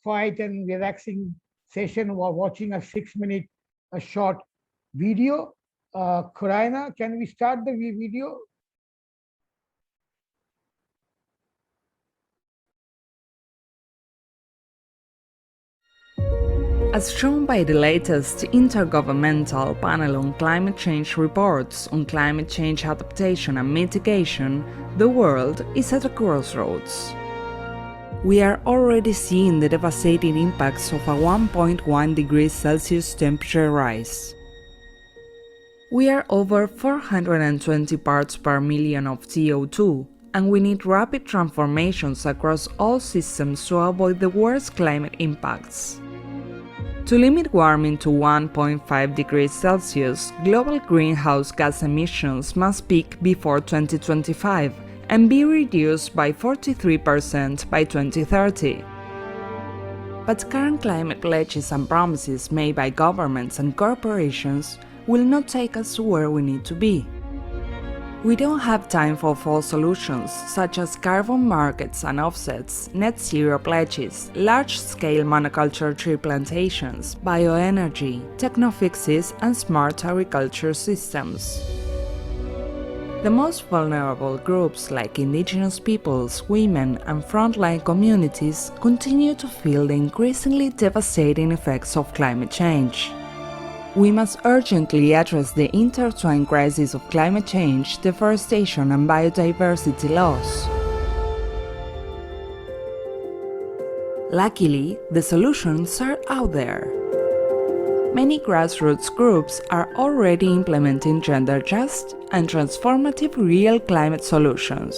quiet and relaxing session while watching a 6-minute short video. Corina, can we start the video? As shown by the latest Intergovernmental Panel on Climate Change reports on climate change adaptation and mitigation, the world is at a crossroads. We are already seeing the devastating impacts of a 1.1 degrees Celsius temperature rise. We are over 420 parts per million of CO2, and we need rapid transformations across all systems to avoid the worst climate impacts. To limit warming to 1.5 degrees Celsius, global greenhouse gas emissions must peak before 2025 and be reduced by 43% by 2030. But current climate pledges and promises made by governments and corporations will not take us to where we need to be. We don't have time for false solutions such as carbon markets and offsets, net zero pledges, large-scale monoculture tree plantations, bioenergy, techno-fixes and smart agriculture systems. The most vulnerable groups like indigenous peoples, women, and frontline communities continue to feel the increasingly devastating effects of climate change. We must urgently address the intertwined crises of climate change, deforestation, and biodiversity loss. Luckily, the solutions are out there. Many grassroots groups are already implementing gender-just and transformative real climate solutions.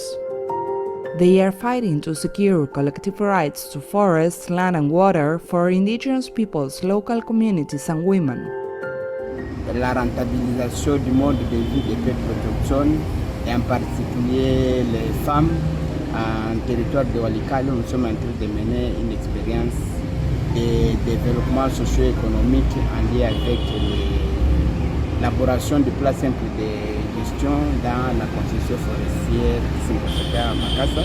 They are fighting to secure collective rights to forests, land and water for indigenous peoples, local communities and women. La rentabilisation du mode de vie des peuples autochtones et en particulier les femmes en territoire de Walikale, nous sommes en train de mener une expérience de développement socio-économique en lien avec l'élaboration du plan simple de gestion dans la concession forestière qui à Makassa.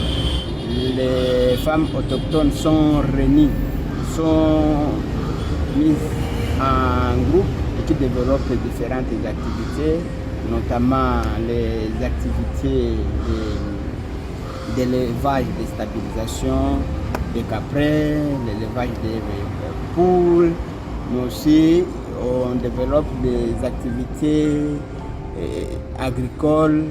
Les femmes autochtones sont réunies, sont mises en groupe et qui développent différentes activités, notamment les activités d'élevage, de stabilisation, des caprins, l'élevage des poules, mais aussi on développe des activités agricoles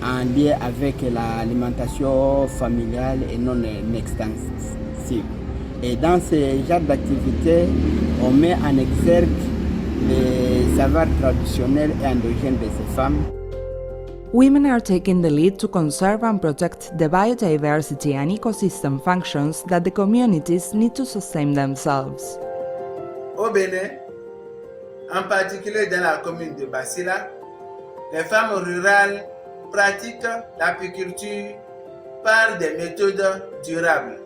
en lien avec l'alimentation familiale et non extensive. Et dans ce genre d'activités, on met en exergue les savoirs traditionnels et endogènes de ces femmes. Women are taking the lead to conserve and protect the biodiversity and ecosystem functions that the communities need to sustain themselves. Au Bénin, en particulier dans la commune de Bassila, les femmes rurales pratiquent l'apiculture par des méthodes durables.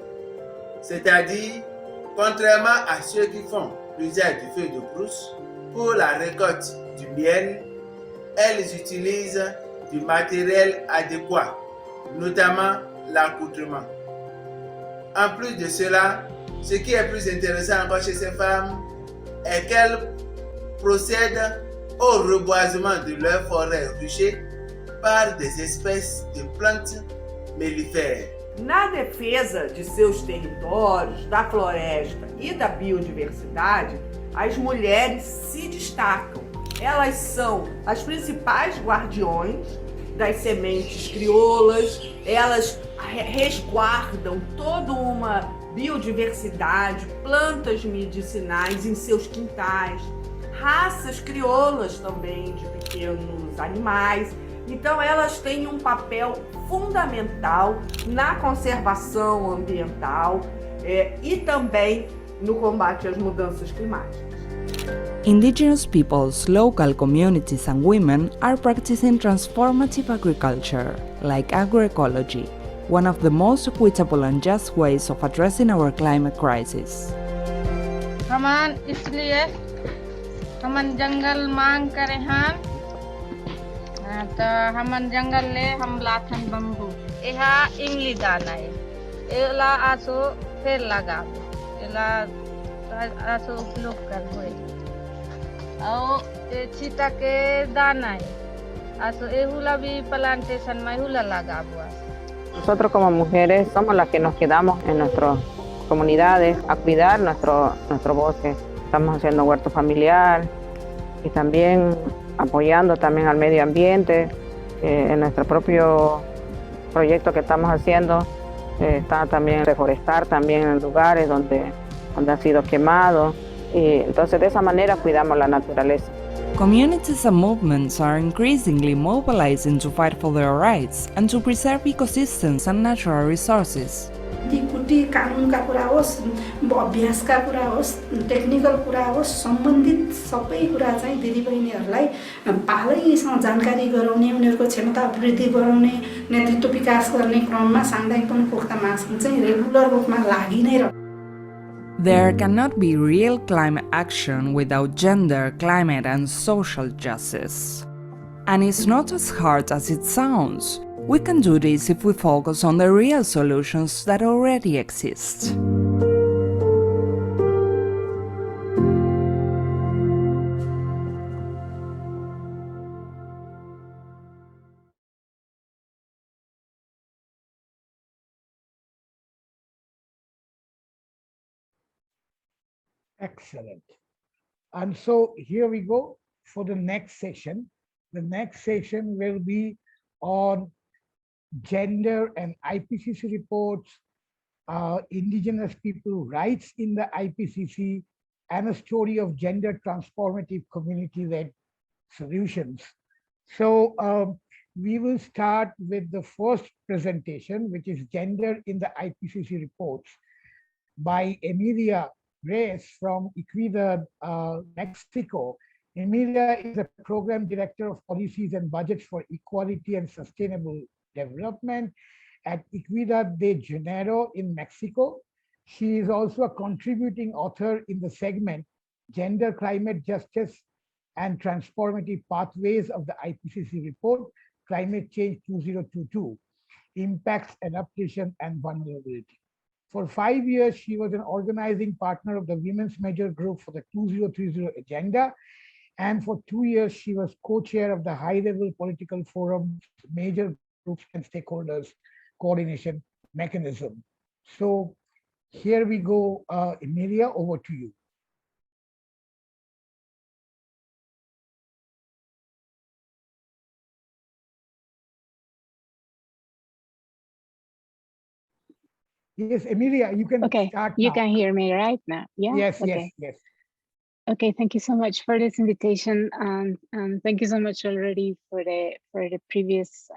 C'est-à-dire, contrairement à ceux qui font l'usage du feu de brousse pour la récolte du miel, elles utilisent du matériel adéquat, notamment l'accoutrement. En plus de cela, ce qui est plus intéressant encore chez ces femmes est qu'elles procèdent au reboisement de leurs forêts ruchées par des espèces de plantes mellifères. Na defesa de seus territórios, da floresta e da biodiversidade, as mulheres se destacam. Elas são as principais guardiões das sementes crioulas, elas resguardam toda uma biodiversidade, plantas medicinais em seus quintais, raças crioulas também de pequenos animais. Então elas têm um papel fundamental na conservação ambiental e também no combate às mudanças climáticas. Indigenous peoples, local communities and women are practicing transformative agriculture, like agroecology, one of the most equitable and just ways of addressing our climate crisis. हमान इसलिए हमन जंगल मांग करे हैं तो हमन जंगल ले हम Latham bamboo एहा इमली दाना है एला आसो फिर लगा एला आसो उपयोग कर होए और छीटा के दाना है आसो एहुला भी प्लांटेशन में एहुला लगा हुआ. Nosotros como mujeres somos las que nos quedamos en nuestras comunidades a cuidar nuestro bosque. Estamos haciendo huerto familiar y también apoyando también al medio ambiente. En nuestro propio proyecto que estamos haciendo está también reforestar también en lugares donde ha sido quemado. Y entonces de esa manera cuidamos la naturaleza. Communities and movements are increasingly mobilizing to fight for their rights and to preserve ecosystems and natural resources. कुटी कानुनका कुरा होस्, अभ्यासका कुरा होस्, technical कुरा होस्, सम्बन्धित सबै कुरा चाहिँ दिदीबहिनीहरूलाई पालैसँग जानकारी गराउने, उनीहरूको क्षमता वृद्धि गराउने, नेतृत्व विकास गर्ने क्रममा सामुदायिक पोख्ता मासु चाहिँ रेगुलर रूपमा लागि नै रहन्छ. There cannot be real climate action without gender, climate, and social justice. And it's not as hard as it sounds. We can do this if we focus on the real solutions that already exist. Excellent. And so here we go for the next session. The next session will be on gender and IPCC reports, indigenous people rights in the IPCC, and a story of gender transformative community-led solutions. So we will start with the first presentation, which is Gender in the IPCC Reports by Emilia Reyes from Ecuador, Mexico. Emilia is a program director of policies and budgets for equality and sustainable development at Ecuador de Janeiro in Mexico. She is also a contributing author in the segment Gender, Climate Justice and Transformative Pathways of the IPCC report, Climate Change 2022, Impacts, Adaptation, and Vulnerability. For 5 years, she was an organizing partner of the Women's Major Group for the 2030 Agenda. And for 2 years, she was co-chair of the high-level political forum, major groups and stakeholders coordination mechanism. So here we go, Emilia, over to you. Yes, Emilia, you can okay, start you now. can hear me right now. Yeah. Yes, okay. yes. Okay, thank you so much for this invitation, and thank you so much already for the previous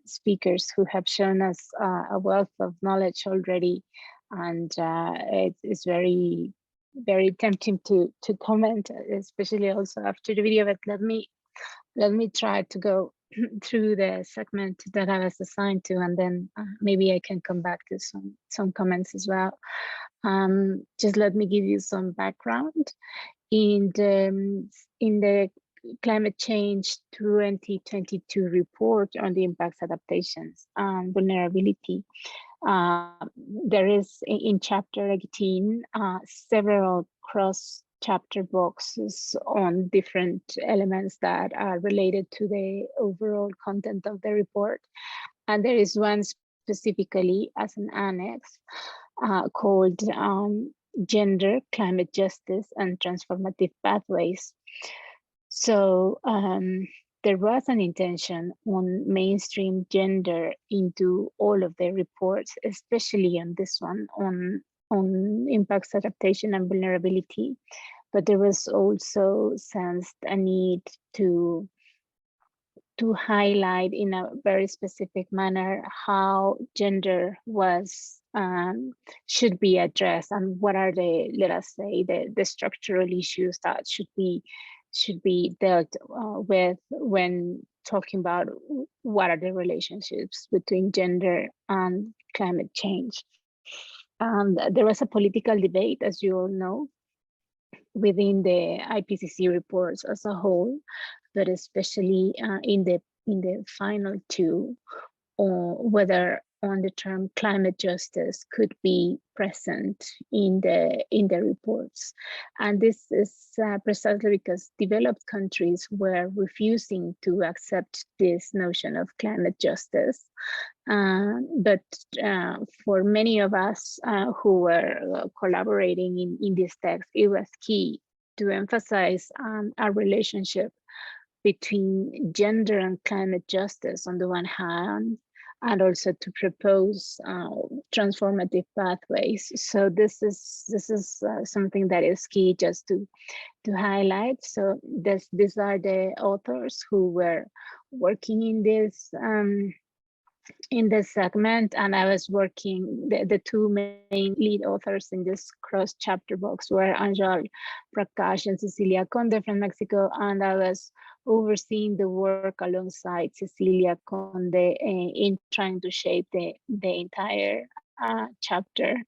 speakers who have shown us a wealth of knowledge already, and it's very tempting to comment, especially also after the video. But let me try to go through the segment that I was assigned to, and then maybe I can come back to some comments as well. Just let me give you some background. In the Climate Change 2022 report on the impacts, adaptations, and vulnerability, there is in chapter 18 several cross-chapter boxes on different elements that are related to the overall content of the report. And there is one specifically as an annex called Gender, Climate Justice, and Transformative Pathways. So there was an intention on mainstream gender into all of the reports, especially on this one, on impacts, adaptation, and vulnerability. But there was also sensed a need to highlight in a very specific manner how gender was should be addressed, and what are the, let us say, the structural issues that should be dealt with when talking about what are the relationships between gender and climate change. And there was a political debate, as you all know, within the IPCC reports as a whole, but especially in the final two, or whether on the term climate justice could be present in the reports. And this is precisely because developed countries were refusing to accept this notion of climate justice. But for many of us who were collaborating in this text, it was key to emphasize our relationship between gender and climate justice on the one hand, and also to propose transformative pathways. So this is something that is key just to highlight. So these are the authors who were working in this segment, and I was working, the two main lead authors in this cross-chapter box were Anjal Prakash and Cecilia Conde from Mexico, and I was overseeing the work alongside Cecilia Conde in trying to shape the entire chapter.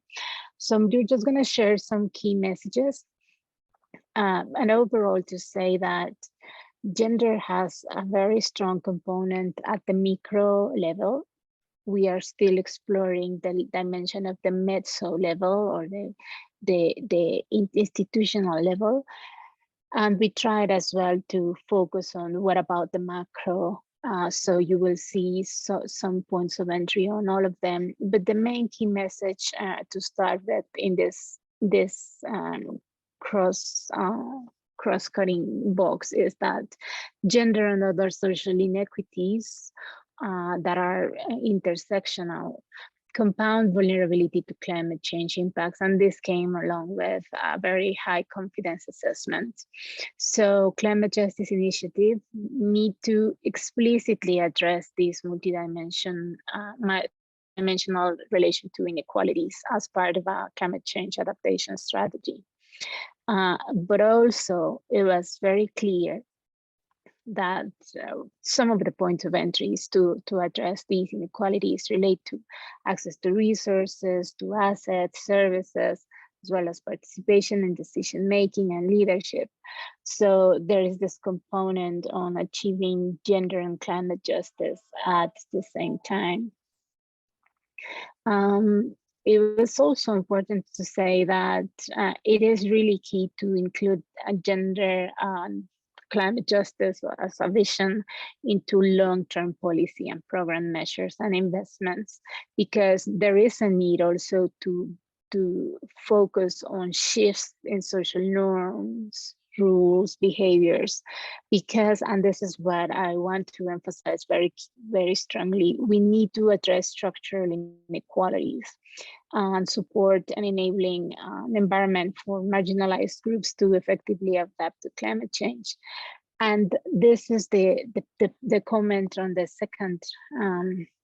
So I'm just going to share some key messages, and overall to say that gender has a very strong component at the micro level. We are still exploring the dimension of the meso level, or the institutional level. And we tried as well to focus on what about the macro. So you will see some points of entry on all of them. But the main key message to start with in this cross-cutting box is that gender and other social inequities that are intersectional compound vulnerability to climate change impacts, and this came along with a very high confidence assessment. So climate justice initiatives need to explicitly address these multidimensional relation to inequalities as part of our climate change adaptation strategy. But also it was very clear that some of the points of entries to address these inequalities relate to access to resources, to assets, services, as well as participation in decision-making and leadership. So there is this component on achieving gender and climate justice at the same time. It was also important to say that it is really key to include a gender climate justice as a vision into long-term policy and program measures and investments, because there is a need also to focus on shifts in social norms, rules, behaviors, because, and this is what I want to emphasize very, very strongly, we need to address structural inequalities and support an enabling environment for marginalized groups to effectively adapt to climate change. And this is the comment on the second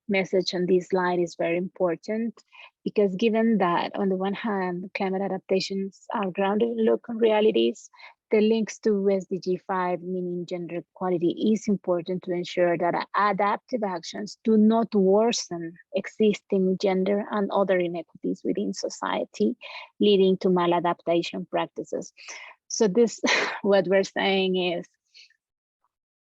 message on this slide is very important, because given that on the one hand, climate adaptations are grounded in local realities, the links to SDG 5, meaning gender equality, is important to ensure that adaptive actions do not worsen existing gender and other inequities within society, leading to maladaptation practices. So this, what we're saying is,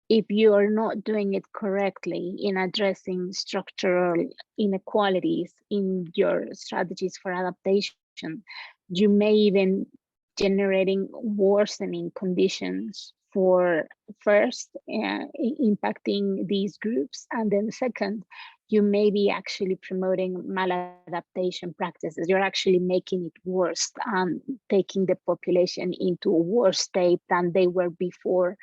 if you are not doing it correctly in addressing structural inequalities in your strategies for adaptation, you may even generating worsening conditions for first impacting these groups, and then second, you may be actually promoting maladaptation practices. You're actually making it worse and taking the population into a worse state than they were before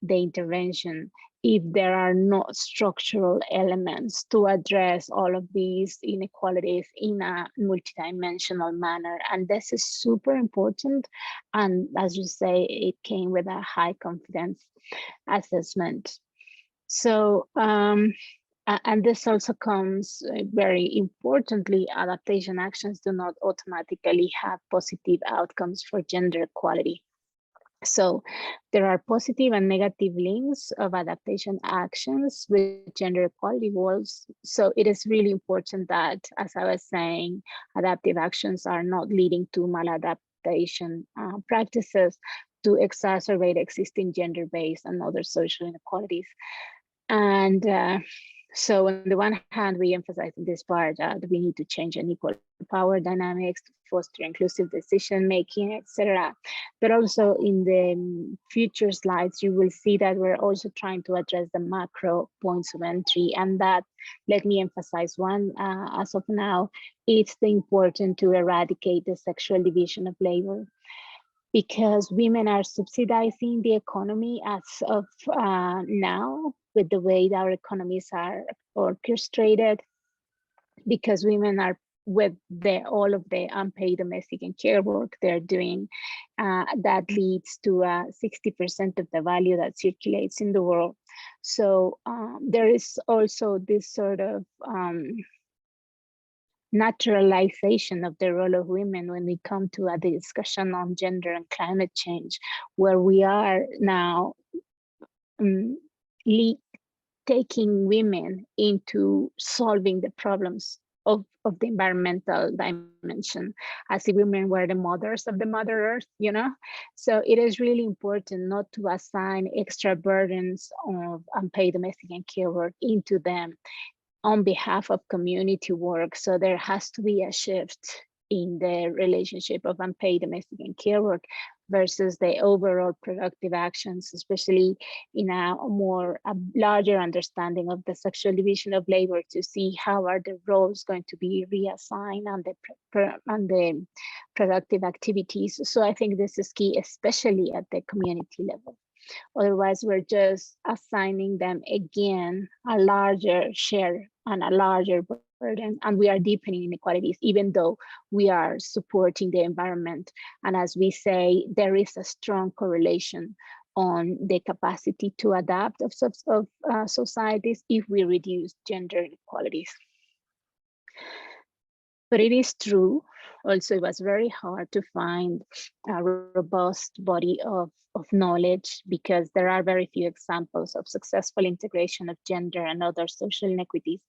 the intervention, if there are not structural elements to address all of these inequalities in a multidimensional manner. And this is super important. And as you say, it came with a high confidence assessment. So, and this also comes very importantly, adaptation actions do not automatically have positive outcomes for gender equality. So there are positive and negative links of adaptation actions with gender equality goals. So it is really important that, as I was saying, adaptive actions are not leading to maladaptation practices to exacerbate existing gender-based and other social inequalities. And so on the one hand, we emphasize in this part that we need to change unequal power dynamics to foster inclusive decision-making, etc. But also in the future slides, you will see that we're also trying to address the macro points of entry, and that, let me emphasize one, as of now, it's important to eradicate the sexual division of labor, because women are subsidizing the economy as of now, with the way that our economies are orchestrated, because women are with all of the unpaid domestic and care work they're doing, that leads to 60% of the value that circulates in the world. So there is also this sort of naturalization of the role of women when we come to a discussion on gender and climate change, where we are now taking women into solving the problems of the environmental dimension, as if women were the mothers of the Mother Earth, you know? So it is really important not to assign extra burdens of unpaid domestic and care work into them on behalf of community work. So there has to be a shift in the relationship of unpaid domestic and care work versus the overall productive actions, especially in a larger understanding of the sexual division of labor, to see how are the roles going to be reassigned and the productive activities. So I think this is key, especially at the community level. Otherwise, we're just assigning them again a larger share and a larger burden, and we are deepening inequalities, even though we are supporting the environment. And as we say, there is a strong correlation on the capacity to adapt of societies if we reduce gender inequalities. But it is true, also it was very hard to find a robust body of knowledge, because there are very few examples of successful integration of gender and other social inequities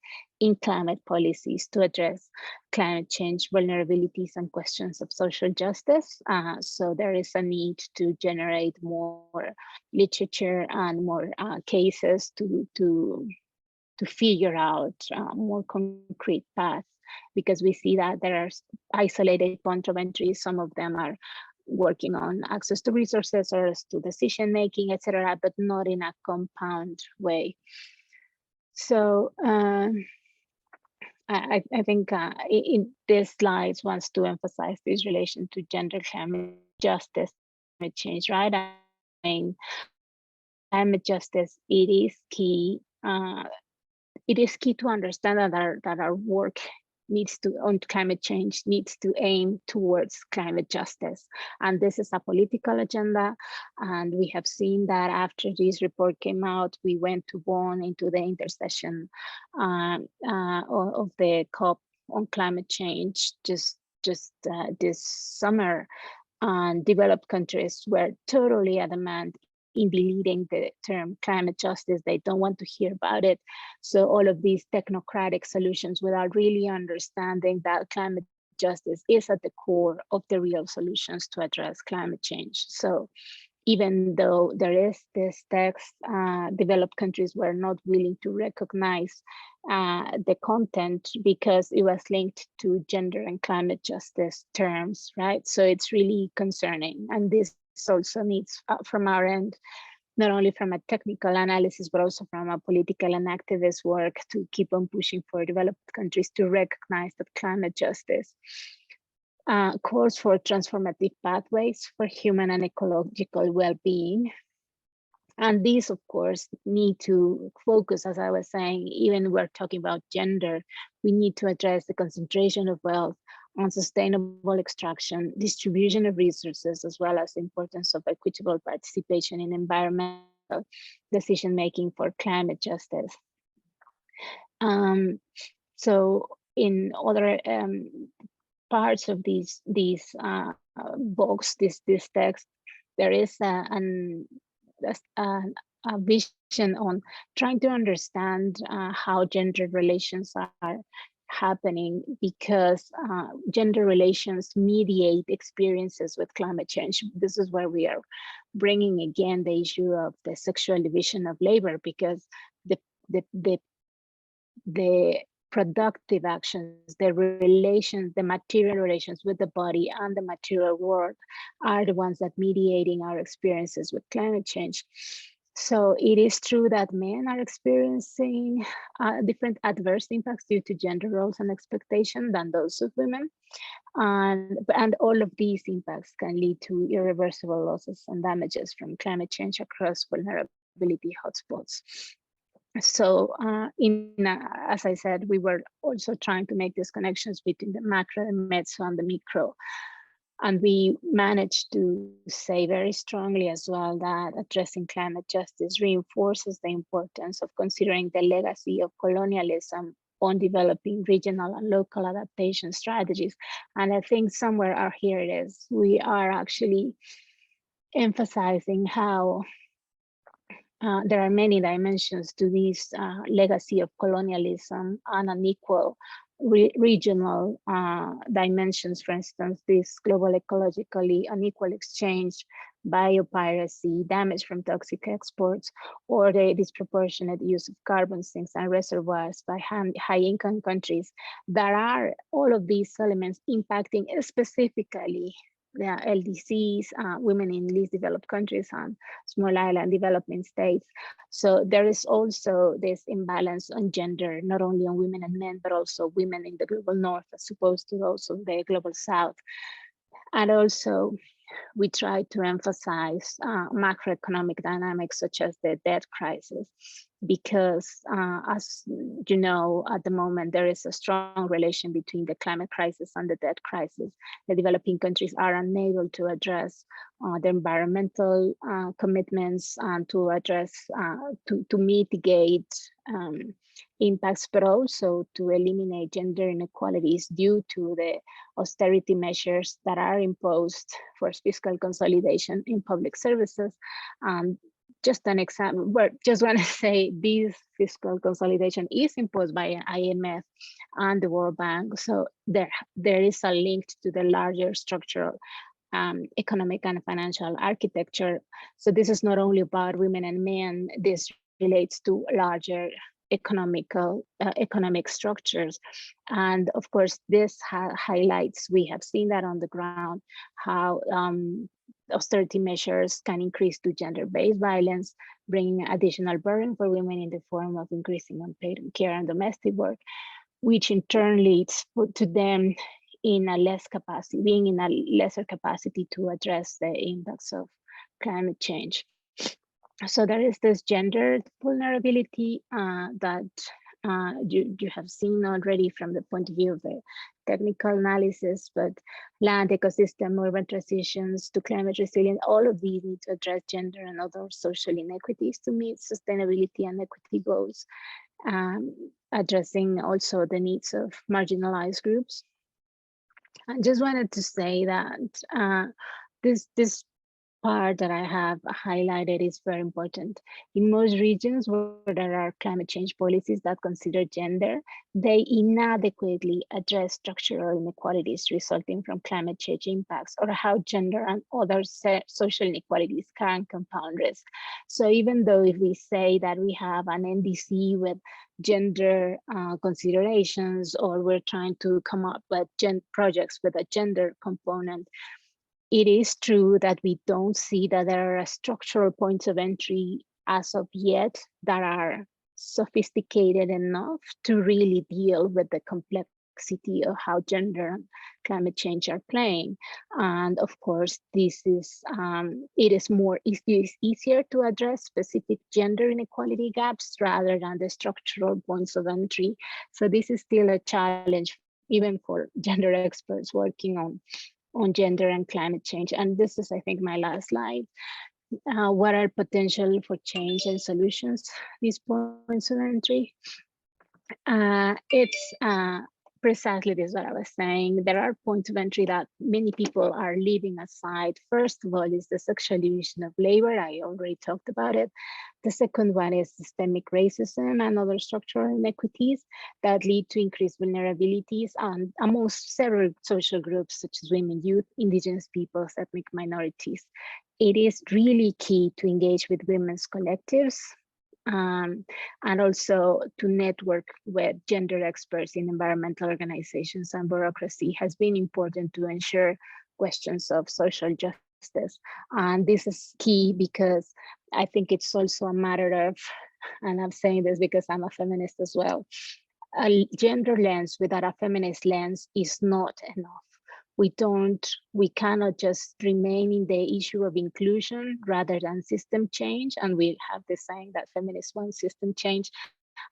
in climate policies to address climate change vulnerabilities and questions of social justice. So there is a need to generate more literature and more cases to figure out more concrete paths, because we see that there are isolated point of entry. Some of them are working on access to resources or to decision making, etc., but not in a compound way. So I think in this slide wants to emphasize this relation to gender, climate justice, climate change, right? I mean, climate justice, it is key. It is key to understand that our work on climate change needs to aim towards climate justice. And this is a political agenda. And we have seen that after this report came out, we went to Bonn into the intersession of the COP on climate change just this summer. And developed countries were totally adamant in deleting the term climate justice. They don't want to hear about it. So all of these technocratic solutions without really understanding that climate justice is at the core of the real solutions to address climate change. So even though there is this text, developed countries were not willing to recognize the content because it was linked to gender and climate justice terms, right? So it's really concerning. And this also needs, from our end, not only from a technical analysis, but also from a political and activist work, to keep on pushing for developed countries to recognize that climate justice calls for transformative pathways for human and ecological well-being. And these, of course, need to focus, as I was saying, even we're talking about gender, we need to address the concentration of wealth, unsustainable extraction, distribution of resources, as well as the importance of equitable participation in environmental decision-making for climate justice. So in other parts of these books, this text, there is a vision on trying to understand how gender relations are happening, because gender relations mediate experiences with climate change. This is where we are bringing again the issue of the sexual division of labor, because the productive actions, the relations, the material relations with the body and the material world are the ones that mediating our experiences with climate change. So it is true that men are experiencing different adverse impacts due to gender roles and expectation than those of women. And all of these impacts can lead to irreversible losses and damages from climate change across vulnerability hotspots. So as I said, we were also trying to make these connections between the macro, the meso, and the micro. And we managed to say very strongly as well that addressing climate justice reinforces the importance of considering the legacy of colonialism on developing regional and local adaptation strategies. And I think somewhere here it is, we are actually emphasizing how there are many dimensions to this legacy of colonialism and unequal regional dimensions. For instance, this global ecologically unequal exchange, biopiracy, damage from toxic exports, or the disproportionate use of carbon sinks and reservoirs by high-income countries. There are all of these elements impacting specifically LDCs, women in least developed countries, and small island development states. So there is also this imbalance on gender, not only on women and men, but also women in the global north as opposed to those of the global south. And also, we try to emphasize macroeconomic dynamics such as the debt crisis, because as you know, at the moment, there is a strong relation between the climate crisis and the debt crisis. The developing countries are unable to address the environmental commitments and to address, to mitigate impacts, but also to eliminate gender inequalities due to the austerity measures that are imposed for fiscal consolidation in public services. Just an example, but just want to say this fiscal consolidation is imposed by IMF and the World Bank. So there is a link to the larger structural economic and financial architecture. So this is not only about women and men, this relates to larger economic structures. And of course, this highlights, we have seen that on the ground, how austerity measures can increase to gender-based violence, bringing additional burden for women in the form of increasing unpaid care and domestic work, which in turn leads to them in a being in a lesser capacity to address the impacts of climate change. So there is this gender vulnerability that you have seen already from the point of view of the technical analysis, but land, ecosystem, urban transitions to climate resilience, all of these need to address gender and other social inequities to meet sustainability and equity goals, addressing also the needs of marginalized groups. I just wanted to say that this part that I have highlighted is very important. In most regions where there are climate change policies that consider gender, they inadequately address structural inequalities resulting from climate change impacts, or how gender and other social inequalities can compound risk. So even though if we say that we have an NDC with gender considerations, or we're trying to come up with projects with a gender component, it is true that we don't see that there are structural points of entry as of yet that are sophisticated enough to really deal with the complexity of how gender and climate change are playing. And of course, this is it is easier to address specific gender inequality gaps rather than the structural points of entry. So this is still a challenge even for gender experts working on gender and climate change. And this is, I think, my last slide. What are potential for change and solutions, these points of entry? It's precisely this what I was saying. There are points of entry that many people are leaving aside. First of all is the sexual division of labor. I already talked about it. The second one is systemic racism and other structural inequities that lead to increased vulnerabilities amongst several social groups such as women, youth, indigenous peoples, ethnic minorities. It is really key to engage with women's collectives, and also to network with gender experts in environmental organizations and bureaucracy has been important to ensure questions of social justice. And this is key because I think it's also a matter of, and I'm saying this because I'm a feminist as well, a gender lens without a feminist lens is not enough. We cannot just remain in the issue of inclusion rather than system change. And we have this saying that feminists want system change.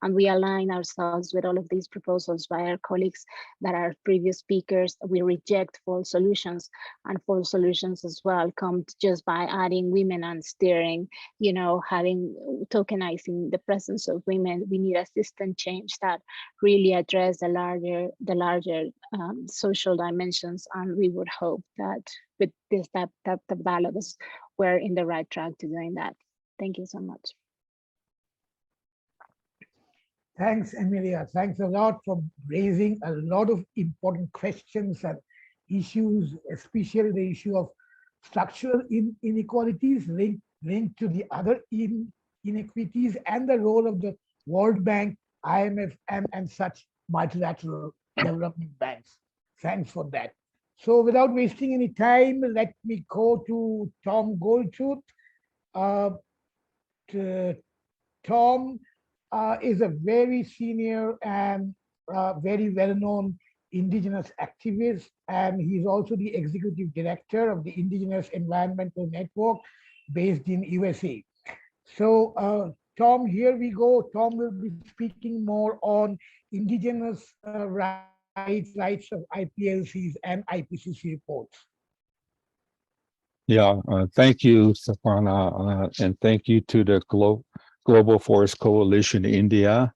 And we align ourselves with all of these proposals by our colleagues that are previous speakers. We reject false solutions, and false solutions as well come just by adding women and steering, tokenizing the presence of women. We need a system change that really address the larger social dimensions. And we would hope that with this type of dialogues, we're in the right track to doing that. Thank you so much. Thanks, Emilia. Thanks a lot for raising a lot of important questions and issues, especially the issue of structural inequalities linked to the other inequities and the role of the World Bank, IMF, and such multilateral development banks. Thanks for that. So without wasting any time, let me go to Tom Goldtooth. Uh, Tom is a very senior and very well-known Indigenous activist, and he's also the executive director of the Indigenous Environmental Network based in USA. So, Tom, here we go. Tom will be speaking more on Indigenous rights of IPLCs and IPCC reports. Yeah, thank you, Sapana, and thank you to the Global Forest Coalition India.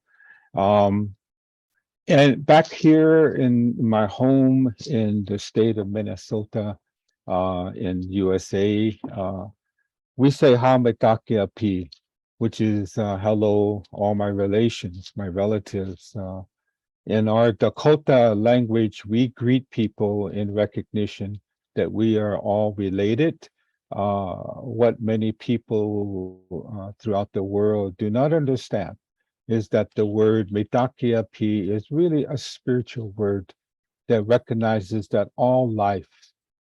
And back here in my home in the state of Minnesota, in USA, we say Hametakia Pi, which is hello, all my relations, my relatives. In our Dakota language, we greet people in recognition that we are all related. What many people throughout the world do not understand is that the word Mitakia Pi is really a spiritual word that recognizes that all life,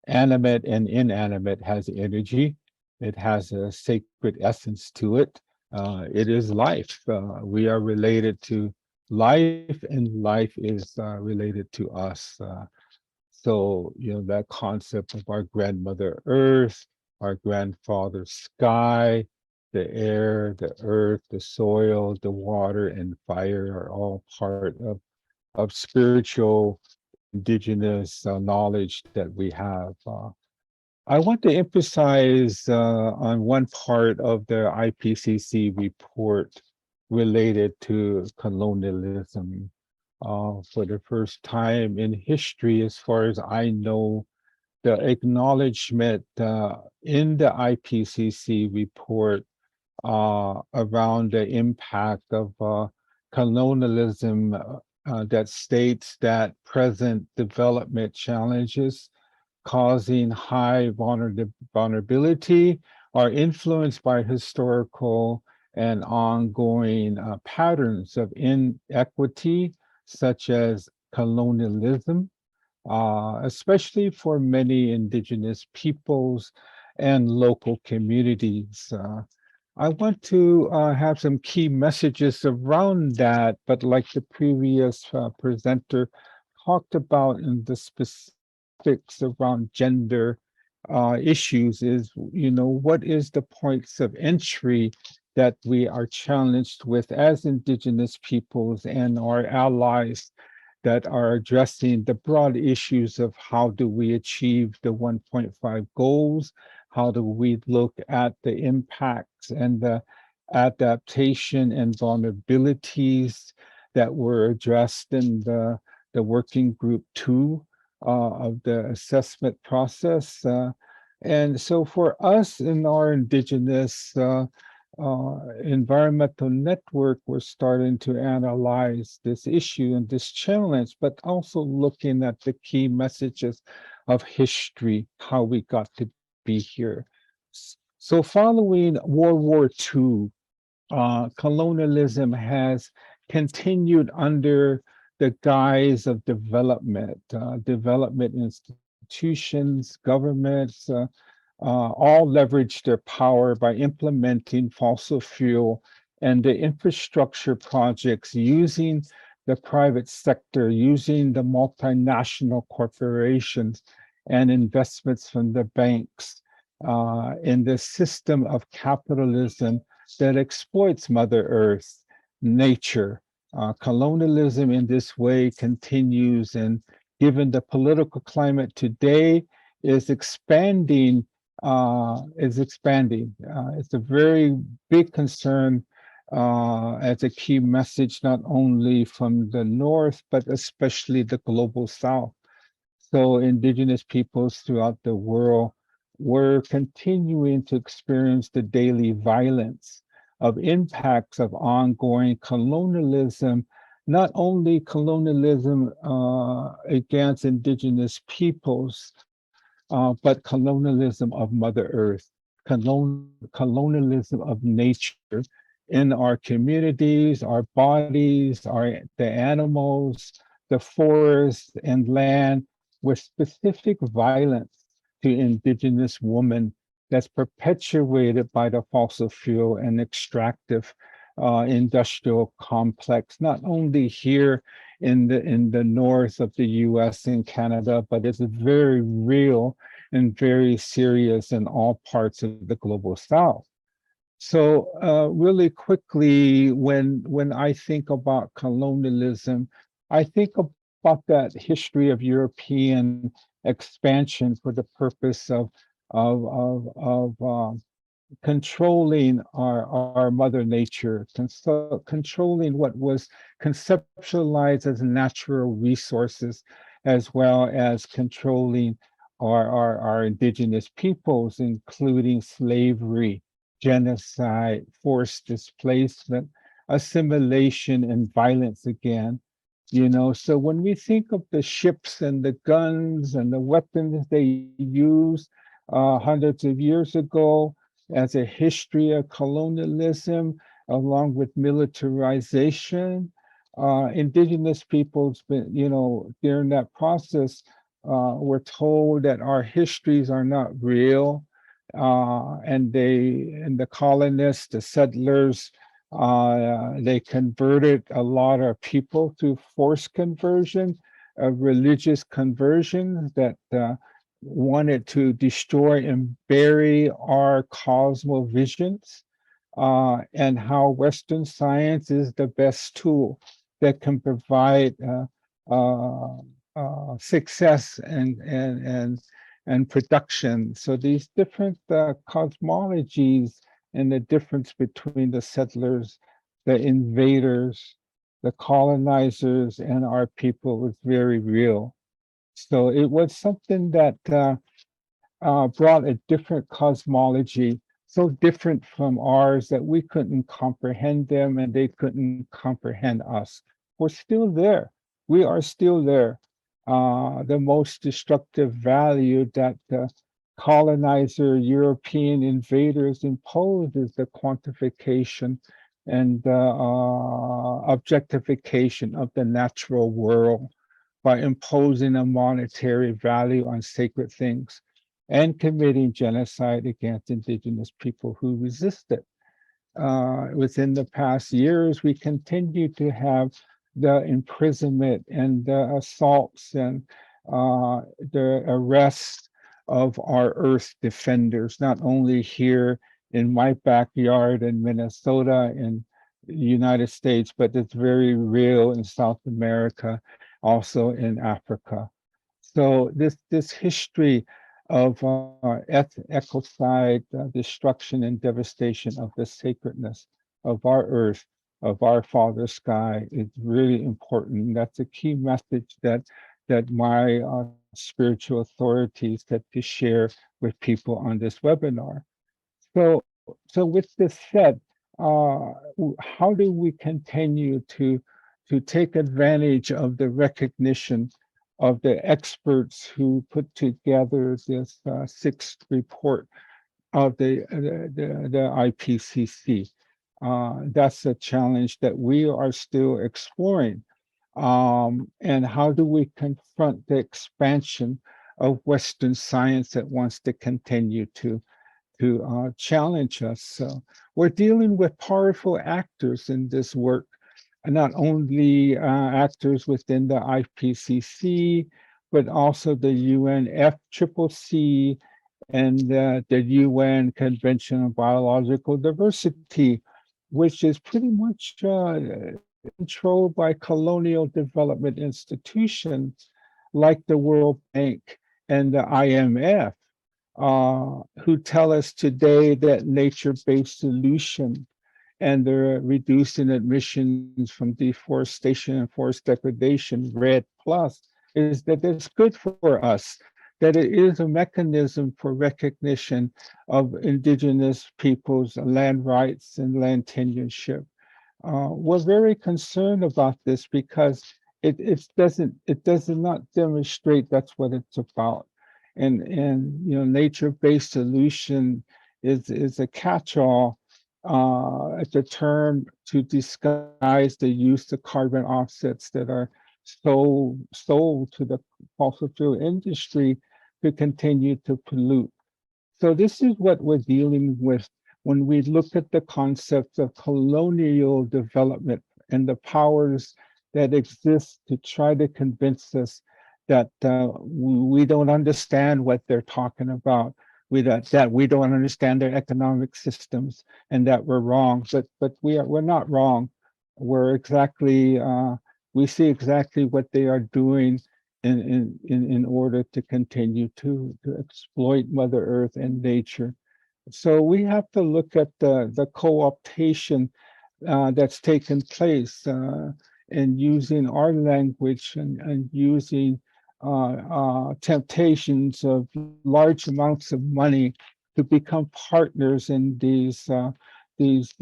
animate and inanimate, has energy. It has a sacred essence to it. It is life. We are related to life, and life is related to us. So, that concept of our grandmother Earth, our grandfather Sky, the air, the earth, the soil, the water, and fire are all part of spiritual indigenous knowledge that we have. I want to emphasize on one part of the IPCC report related to colonialism. For the first time in history, as far as I know, the acknowledgement in the IPCC report around the impact of colonialism that states that present development challenges causing high vulnerability are influenced by historical and ongoing patterns of inequity, such as colonialism, especially for many indigenous peoples and local communities. I want to have some key messages around that, but like the previous presenter talked about in the specifics around gender issues is, what is the points of entry that we are challenged with as indigenous peoples and our allies that are addressing the broad issues of how do we achieve the 1.5 goals, how do we look at the impacts and the adaptation and vulnerabilities that were addressed in the working group 2 of the assessment process. And so for us in our indigenous environmental network, we're starting to analyze this issue and this challenge, but also looking at the key messages of history, how we got to be here. So following World War II, colonialism has continued under the guise of development, development institutions, governments, all leverage their power by implementing fossil fuel and the infrastructure projects using the private sector, using the multinational corporations and investments from the banks in the system of capitalism that exploits Mother Earth, nature. Colonialism in this way continues, and given the political climate today, is expanding. It's a very big concern as a key message, not only from the North, but especially the global South. So indigenous peoples throughout the world were continuing to experience the daily violence of impacts of ongoing colonialism, not only colonialism against indigenous peoples, but colonialism of Mother Earth, colonialism of nature in our communities, our bodies, the animals, the forest and land, with specific violence to indigenous women that's perpetuated by the fossil fuel and extractive industrial complex, not only here in the north of the US and Canada, but it's very real and very serious in all parts of the global south. So really quickly, when I think about colonialism, I think about that history of European expansion for the purpose of controlling our mother nature, controlling what was conceptualized as natural resources, as well as controlling our indigenous peoples, including slavery, genocide, forced displacement, assimilation, and violence again. You know, so when we think of the ships and the guns and the weapons they used hundreds of years ago, as a history of colonialism, along with militarization, indigenous peoples, you know, during that process, were told that our histories are not real, and the colonists, the settlers, they converted a lot of people through forced conversion, religious conversion that wanted to destroy and bury our cosmovisions, and how Western science is the best tool that can provide success and production. So these different cosmologies and the difference between the settlers, the invaders, the colonizers, and our people was very real. So it was something that brought a different cosmology, so different from ours that we couldn't comprehend them and they couldn't comprehend us. We're still there. We are still there. The most destructive value that the colonizer, European invaders imposed is the quantification and objectification of the natural world by imposing a monetary value on sacred things and committing genocide against indigenous people who resisted. Within the past years, we continue to have the imprisonment and the assaults and the arrest of our earth defenders, not only here in my backyard in Minnesota in the United States, but it's very real in South America, also in Africa. So this history of ecocide, destruction and devastation of the sacredness of our earth, of our father sky, is really important. That's a key message that my spiritual authorities get to share with people on this webinar. So with this said, how do we continue to take advantage of the recognition of the experts who put together this sixth report of the IPCC? That's a challenge that we are still exploring. And how do we confront the expansion of Western science that wants to continue to challenge us? So we're dealing with powerful actors in this work, and not only actors within the IPCC, but also the UNFCCC and the UN Convention on Biological Diversity, which is pretty much controlled by colonial development institutions like the World Bank and the IMF, who tell us today that nature-based solution and the reducing emissions from deforestation and forest degradation, REDD+, is that it's good for us, that it is a mechanism for recognition of indigenous peoples' land rights and land tenureship. We're very concerned about this because it does not demonstrate that's what it's about. And you know, nature-based solution is a catch-all. It's a term to disguise the use of carbon offsets that are sold to the fossil fuel industry to continue to pollute. So this is what we're dealing with when we look at the concepts of colonial development and the powers that exist to try to convince us that we don't understand what they're talking about, that we don't understand their economic systems, and that we're wrong. But we're not wrong. We're exactly we see exactly what they are doing in order to continue to exploit Mother Earth and nature. So we have to look at the co-optation that's taken place in using our language and using temptations of large amounts of money to become partners in these these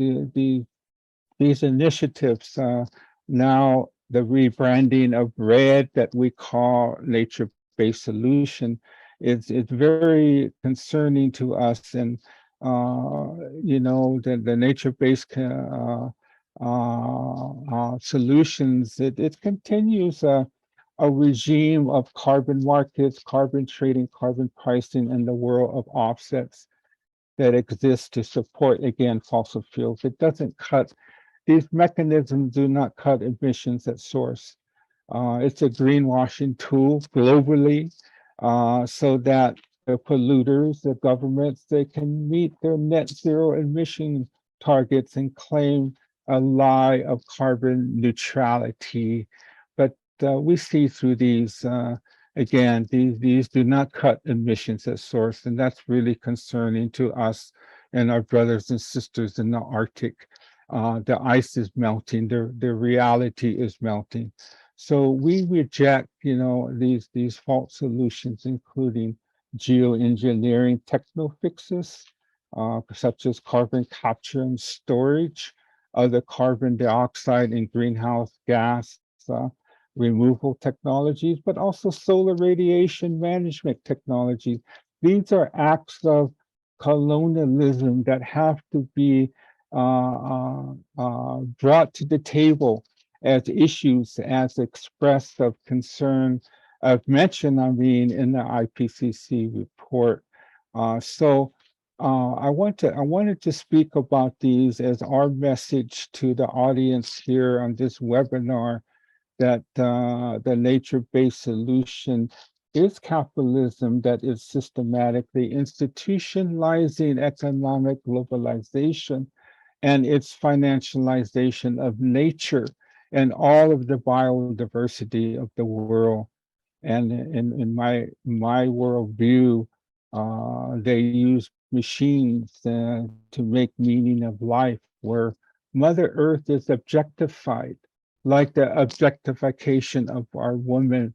initiatives. Now the rebranding of RED that we call nature-based solution it's very concerning to us, and you know the nature-based solutions. It continues a regime of carbon markets, carbon trading, carbon pricing, and the world of offsets that exists to support, again, fossil fuels. It doesn't cut, these mechanisms do not cut emissions at source. It's a greenwashing tool globally so that the polluters, the governments, they can meet their net zero emission targets and claim a lie of carbon neutrality. But we see through these, again, these do not cut emissions at source, and that's really concerning to us and our brothers and sisters in the Arctic. The ice is melting, their reality is melting. So we reject, you know, these false solutions, including geoengineering techno fixes, such as carbon capture and storage, other carbon dioxide and greenhouse gas removal technologies, but also solar radiation management technologies. These are acts of colonialism that have to be brought to the table as issues, as expressed of concern, of mention, I mean, in the IPCC report. I wanted to speak about these as our message to the audience here on this webinar, that the nature-based solution is capitalism that is systematically institutionalizing economic globalization and its financialization of nature and all of the biodiversity of the world. And in my worldview, they use machines to make meaning of life, where Mother Earth is objectified, like the objectification of woman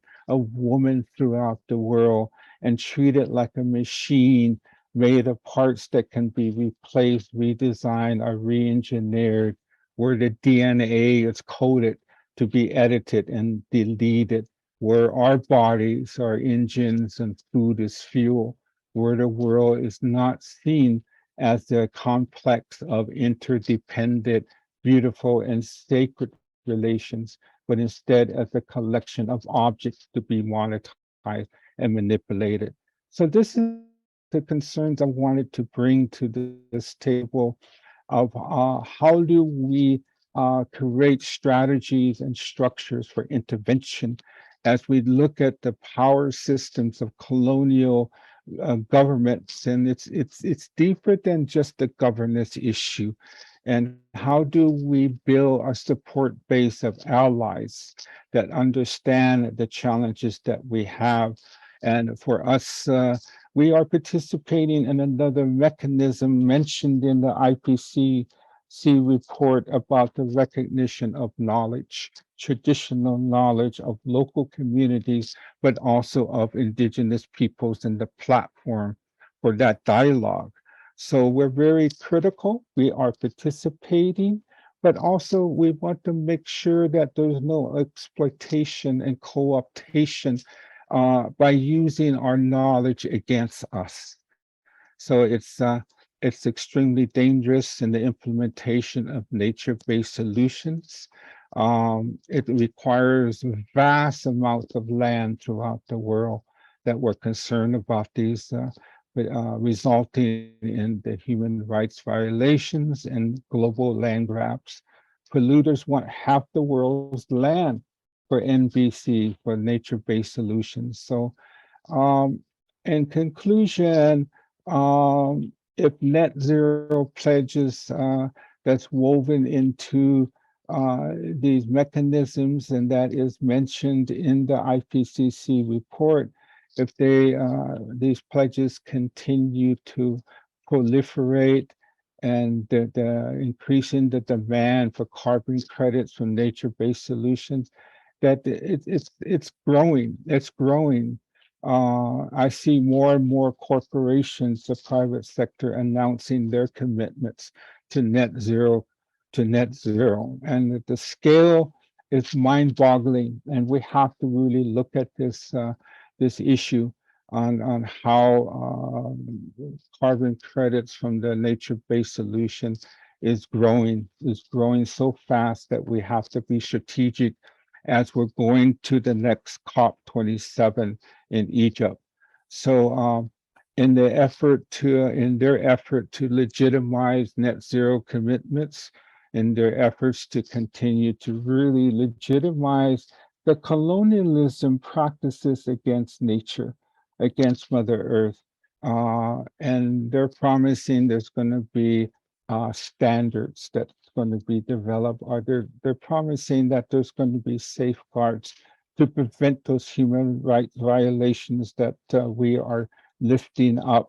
throughout the world, and treated like a machine made of parts that can be replaced, redesigned, or re-engineered, where the DNA is coded to be edited and deleted, where our bodies are engines and food is fuel, where the world is not seen as the complex of interdependent, beautiful, and sacred relations, but instead as a collection of objects to be monetized and manipulated. So this is the concerns I wanted to bring to this table of how do we create strategies and structures for intervention as we look at the power systems of colonial governments. And it's deeper than just the governance issue. And how do we build a support base of allies that understand the challenges that we have? And for us, we are participating in another mechanism mentioned in the IPCC report about the recognition of knowledge, traditional knowledge of local communities, but also of Indigenous peoples, and the platform for that dialogue. So we're very critical. We are participating, but also we want to make sure that there's no exploitation and co-optation by using our knowledge against us. So it's extremely dangerous in the implementation of nature-based solutions. It requires vast amounts of land throughout the world that we're concerned about these resulting in the human rights violations and global land grabs. Polluters want half the world's land for NBC, for nature-based solutions. So in conclusion, if net zero pledges that's woven into these mechanisms, and that is mentioned in the IPCC report, if these pledges continue to proliferate and the increasing the demand for carbon credits from nature-based solutions, that it's growing. It's growing. I see more and more corporations, the private sector, announcing their commitments to net zero, and the scale is mind-boggling. And we have to really look at this this issue on how carbon credits from the nature-based solution is growing so fast that we have to be strategic as we're going to the next COP27 in Egypt. So in their effort to legitimize net zero commitments, in their efforts to continue to really legitimize the colonialism practices against nature, against Mother Earth. And they're promising there's going to be standards that's going to be developed, or they're promising that there's going to be safeguards to prevent those human rights violations that we are lifting up.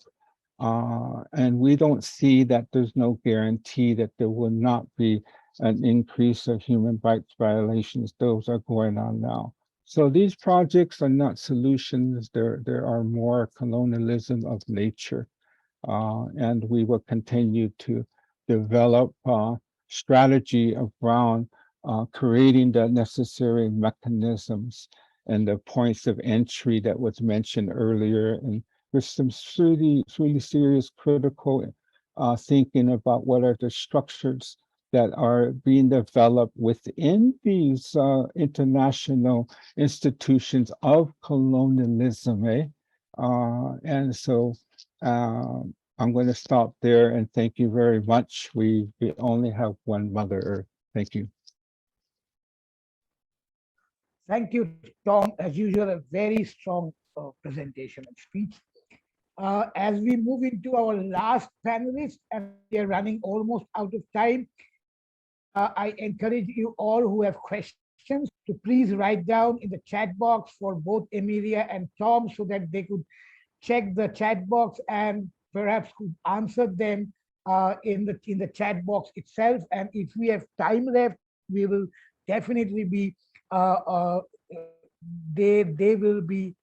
And we don't see that there's no guarantee that there will not be an increase of human rights violations. Those are going on now. So these projects are not solutions. There are more colonialism of nature. And we will continue to develop strategy around creating the necessary mechanisms and the points of entry that was mentioned earlier, and with some really serious critical thinking about what are the structures that are being developed within these international institutions of colonialism. And so I'm going to stop there and thank you very much. We only have one Mother Earth. Thank you. Thank you, Tom. As usual, a very strong presentation and speech. As we move into our last panelist, and we are running almost out of time, I encourage you all who have questions to please write down in the chat box for both Emilia and Tom, so that they could check the chat box and perhaps could answer them in the chat box itself. And if we have time left, we will definitely be they will be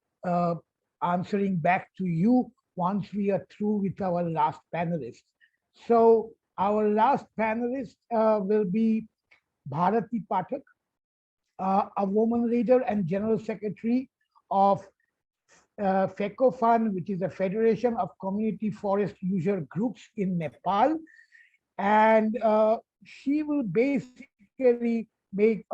answering back to you once we are through with our last panelist. So our last panelist will be Bharati Pathak, a woman leader and General Secretary of FECOFAN, which is the Federation of Community Forest User Groups in Nepal. And she will basically make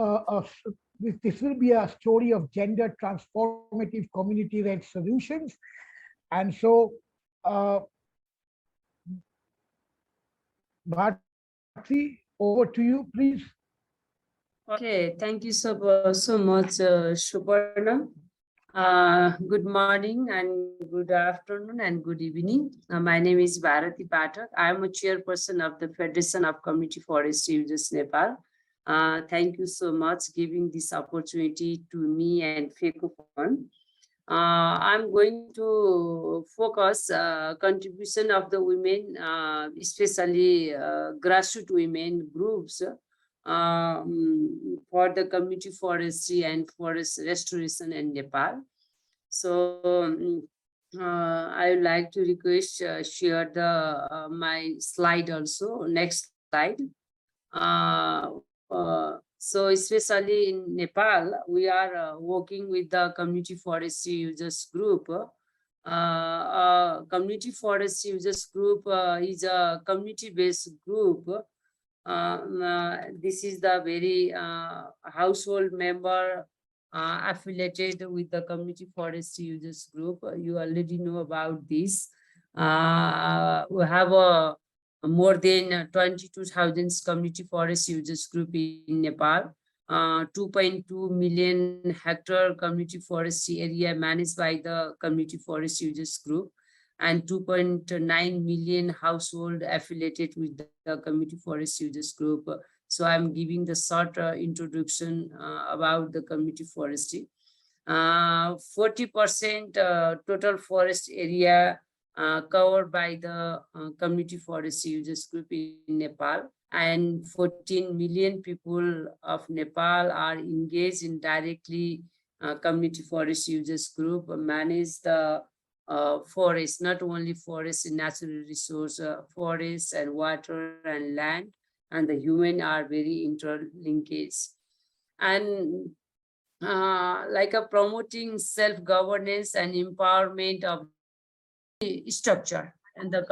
this will be a story of gender transformative community-led solutions. And so Bharati, over to you, please. Okay, thank you so much, Suparna. Good morning and good afternoon and good evening. My name is Bharati Pathak. I am a chairperson of the Federation of Community Forest Users Nepal. Thank you so much giving this opportunity to me and FECOFAN. I'm going to focus contribution of the women, especially grassroots women groups, for the community forestry and forest restoration in Nepal. So I would like to request share the my slide also. Next slide. So especially in Nepal, we are working with the community forestry users group. Community forestry users group is a community-based group This is the very household member affiliated with the community forestry users group. You already know about this. We have more than 22,000 community forest users group in Nepal. 2.2 million hectare community forestry area managed by the community forest users group, and 2.9 million household affiliated with the community forest users group. So I'm giving the short introduction about the community forestry. 40% total forest area covered by the community forest users group in Nepal, and 14 million people of Nepal are engaged in directly community forest users group, manage the forest, not only forest and natural resource, forest and water and land, and the human are very interlinked. And like promoting self-governance and empowerment of structure and the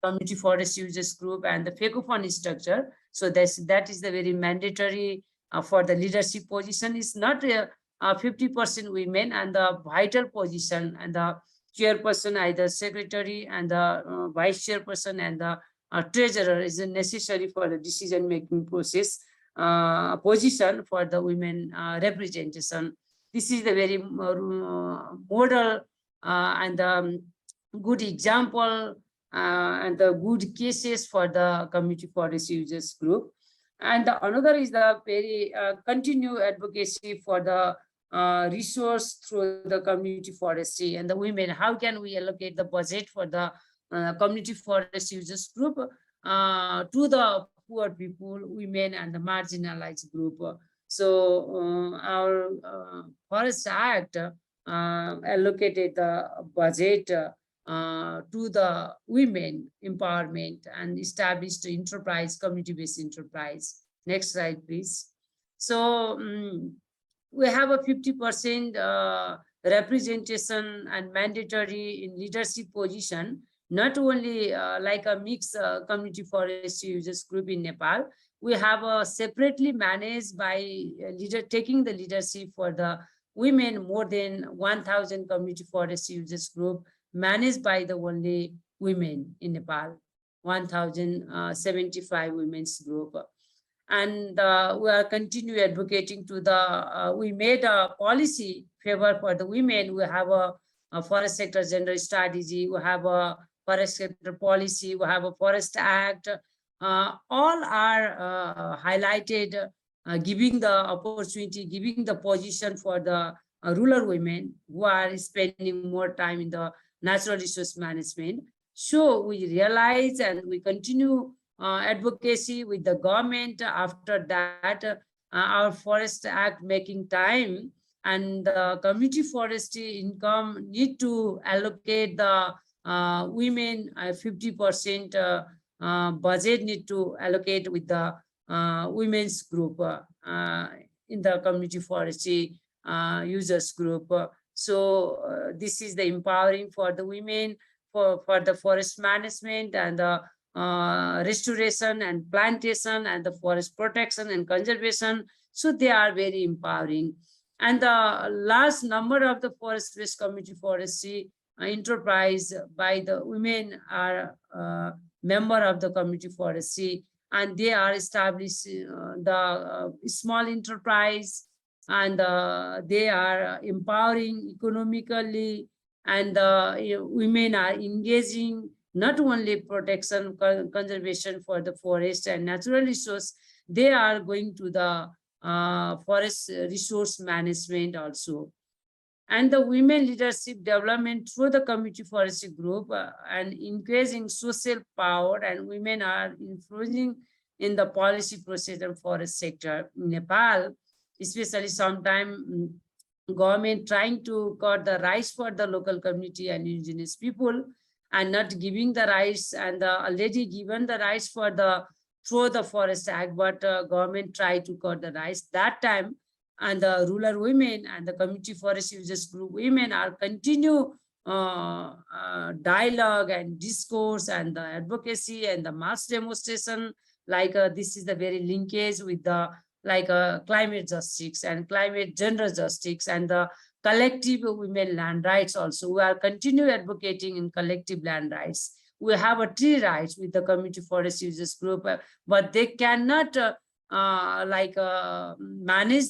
community forest users group and the FECO structure. So that is the very mandatory for the leadership position. Is not 50% women, and the vital position and the chairperson, either secretary and the vice chairperson and the treasurer is necessary for the decision-making process position for the women representation. This is the very model and good example and the good cases for the community forest users group. And another is the very continued advocacy for the resource through the community forestry and the women. How can we allocate the budget for the community forest users group to the poor people, women, and the marginalized group? So our Forest Act allocated the budget to the women empowerment and established enterprise, community-based enterprise. Next slide, please. So we have a 50% representation and mandatory in leadership position, not only like a mixed community forest users group in Nepal. We have a separately managed by taking the leadership for the women, more than 1,000 community forest users group managed by the only women in Nepal, 1,075 women's group. And we are continue advocating to the, we made a policy favor for the women. We have a forest sector gender strategy, we have a forest sector policy, we have a Forest Act. All are highlighted, giving the opportunity, giving the position for the rural women who are spending more time in the natural resource management. So we realize and we continue advocacy with the government. After that, our Forest Act making time, and the community forestry income need to allocate the women 50% budget need to allocate with the women's group in the community forestry users group. So this is the empowering for the women for the forest management and the restoration and plantation and the forest protection and conservation. So they are very empowering. And the last number of the forest-based community forestry enterprise by the women are member of the community forestry, and they are established the small enterprise, and they are empowering economically, and women are engaging not only protection, conservation for the forest and natural resource, they are going to the forest resource management also. And the women leadership development through the community forestry group and increasing social power, and women are influencing in the policy process and forest sector. In Nepal, especially sometime government trying to cut the rights for the local community and indigenous people and not giving the rights, and already given the rights for the through the Forest Act, but government tried to cut the rights that time. And the rural women and the community forest users group women are continue dialogue and discourse and the advocacy and the mass demonstration this is the very linkage with the climate justice and climate gender justice and the collective women land rights also. We are continue advocating in collective land rights. We have a tree rights with the community forest users group, but they cannot manage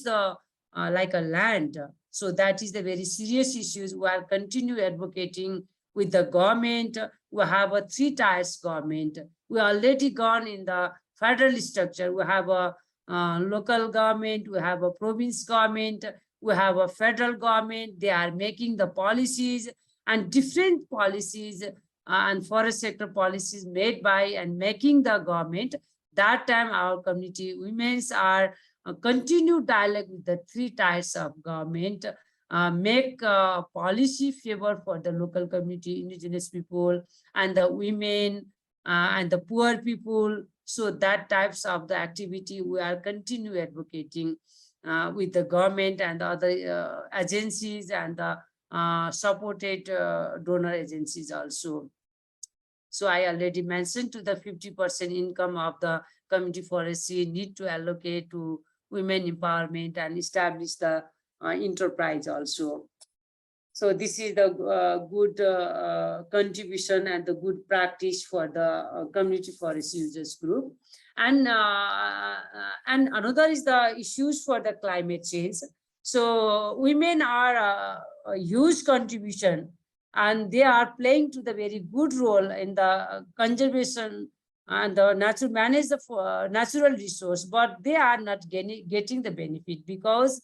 the a land. So that is the very serious issues. We are continue advocating with the government. We have a 3 tiers government. We already gone in the federal structure. We have a local government, we have a province government, we have a federal government. They are making the policies and different policies and forest sector policies made by and making the government. That time our community women's are continue dialogue with the 3 tiers of government, make policy favor for the local community, indigenous people and the women and the poor people. So that types of the activity we are continue advocating with the government and the other agencies and the supported donor agencies also. So I already mentioned to the 50% income of the community forestry need to allocate to women empowerment and establish the enterprise also. So this is the good contribution and the good practice for the community forest users group. And another is the issues for the climate change. So women are a huge contribution and they are playing to the very good role in the conservation and the natural manage the natural resource, but they are not getting the benefit because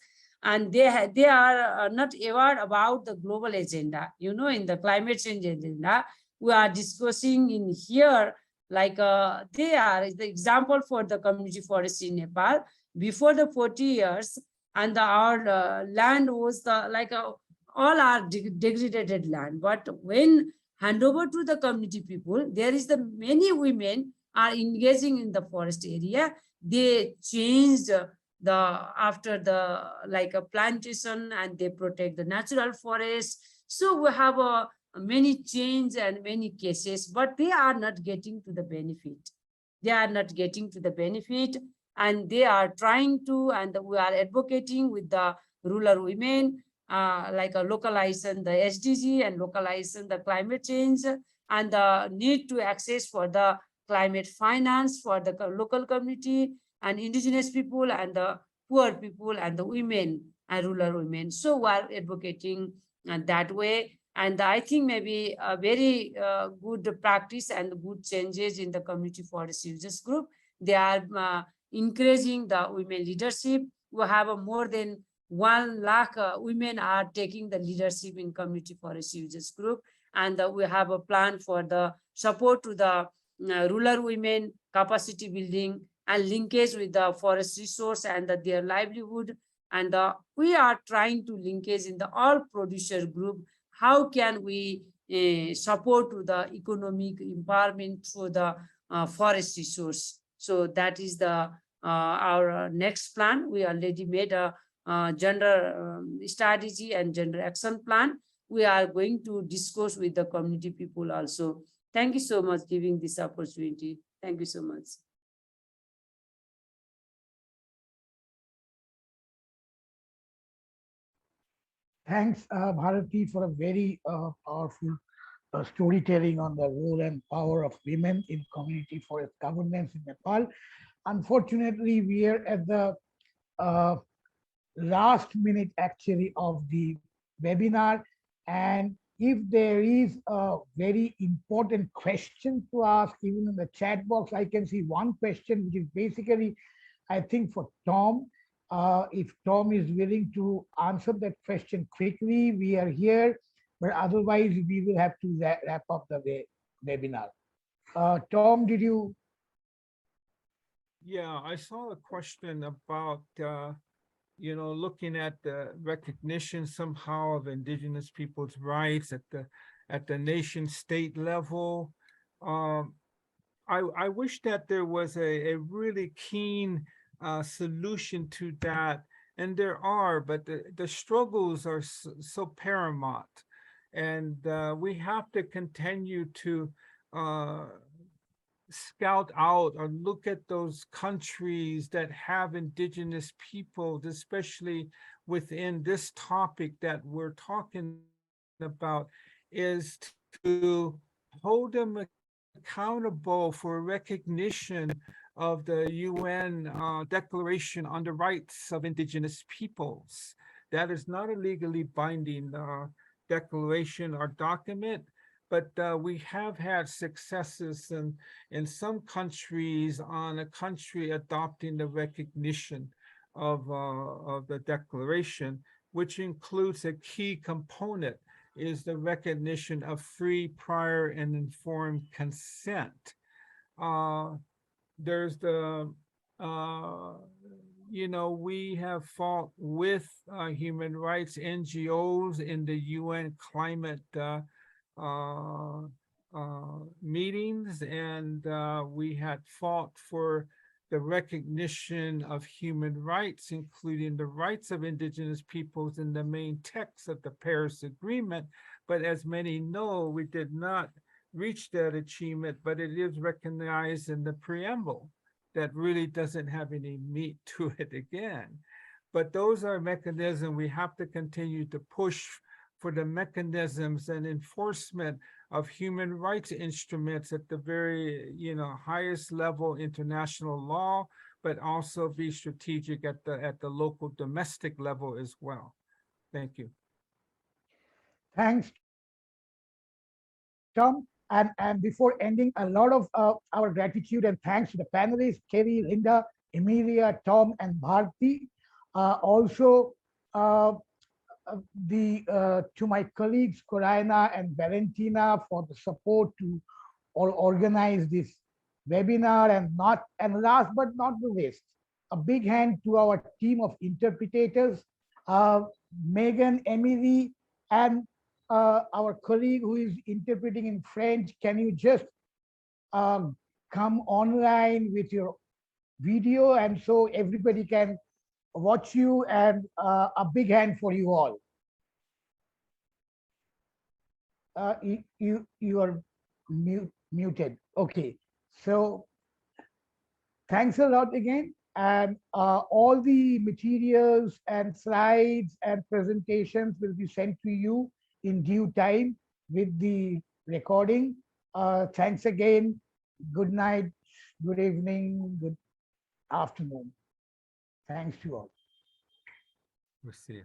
they are not aware about the global agenda. You know, in the climate change agenda, we are discussing in here, like they are the example for the community forest in Nepal. Before the 40 years, and our land was the all are degraded land. But when hand over to the community people, there is the many women are engaging in the forest area. They changed after the a plantation and they protect the natural forest. So we have many change and many cases, but they are not getting to the benefit. They are not getting to the benefit and they are trying to, and we are advocating with the rural women, localizing the SDG and localizing the climate change and the need to access for the climate finance for the local community and indigenous people and the poor people and the women and rural women. So we are advocating that way. And I think maybe a very good practice and good changes in the community forest users group. They are encouraging the women leadership. We have more than 1 lakh women are taking the leadership in community forest users group. And we have a plan for the support to the rural women capacity building and linkage with the forest resource and their livelihood. And we are trying to linkage in the all producer group. How can we support to the economic empowerment for the forest resource? So that is the our next plan. We already made a gender strategy and gender action plan. We are going to discuss with the community people also. Thank you so much for giving this opportunity. Thank you so much. Thanks, Bharati, for a very powerful storytelling on the role and power of women in community forest governance in Nepal. Unfortunately, we are at the last minute actually of the webinar. And if there is a very important question to ask, even in the chat box, I can see one question, which is basically, I think, for Tom. If Tom is willing to answer that question quickly, we are here, but otherwise we will have to wrap up the webinar. Tom, did you? Yeah, I saw a question about, looking at the recognition somehow of indigenous people's rights at the nation state level. I wish that there was a really keen solution to that, and there are, but the struggles are so paramount, and we have to continue to scout out or look at those countries that have indigenous peoples, especially within this topic that we're talking about, is to hold them accountable for recognition of the UN Declaration on the Rights of Indigenous Peoples. That is not a legally binding declaration or document, but we have had successes in some countries on a country adopting the recognition of the declaration, which includes a key component is the recognition of free, prior, and informed consent. There's the, we have fought with human rights NGOs in the UN climate meetings, and we had fought for the recognition of human rights, including the rights of indigenous peoples in the main text of the Paris Agreement. But as many know, we did not reach that achievement, but it is recognized in the preamble that really doesn't have any meat to it again. But those are mechanisms we have to continue to push for, the mechanisms and enforcement of human rights instruments at the very, highest level international law, but also be strategic at the local domestic level as well. Thank you. Thanks, Tom. And before ending, a lot of our gratitude and thanks to the panelists, Kerry, Linda, Emilia, Tom, and Bharti. Also, to my colleagues, Corina and Valentina, for the support to organize this webinar, and last but not the least, a big hand to our team of interpreters, Megan, Emily, and our colleague who is interpreting in French. Can you just come online with your video, and so everybody can watch you, and a big hand for you all. You are muted. Okay, so thanks a lot again, and all the materials and slides and presentations will be sent to you in due time with the recording. Thanks again. Good night, good evening, good afternoon. Thanks to all. We'll see you.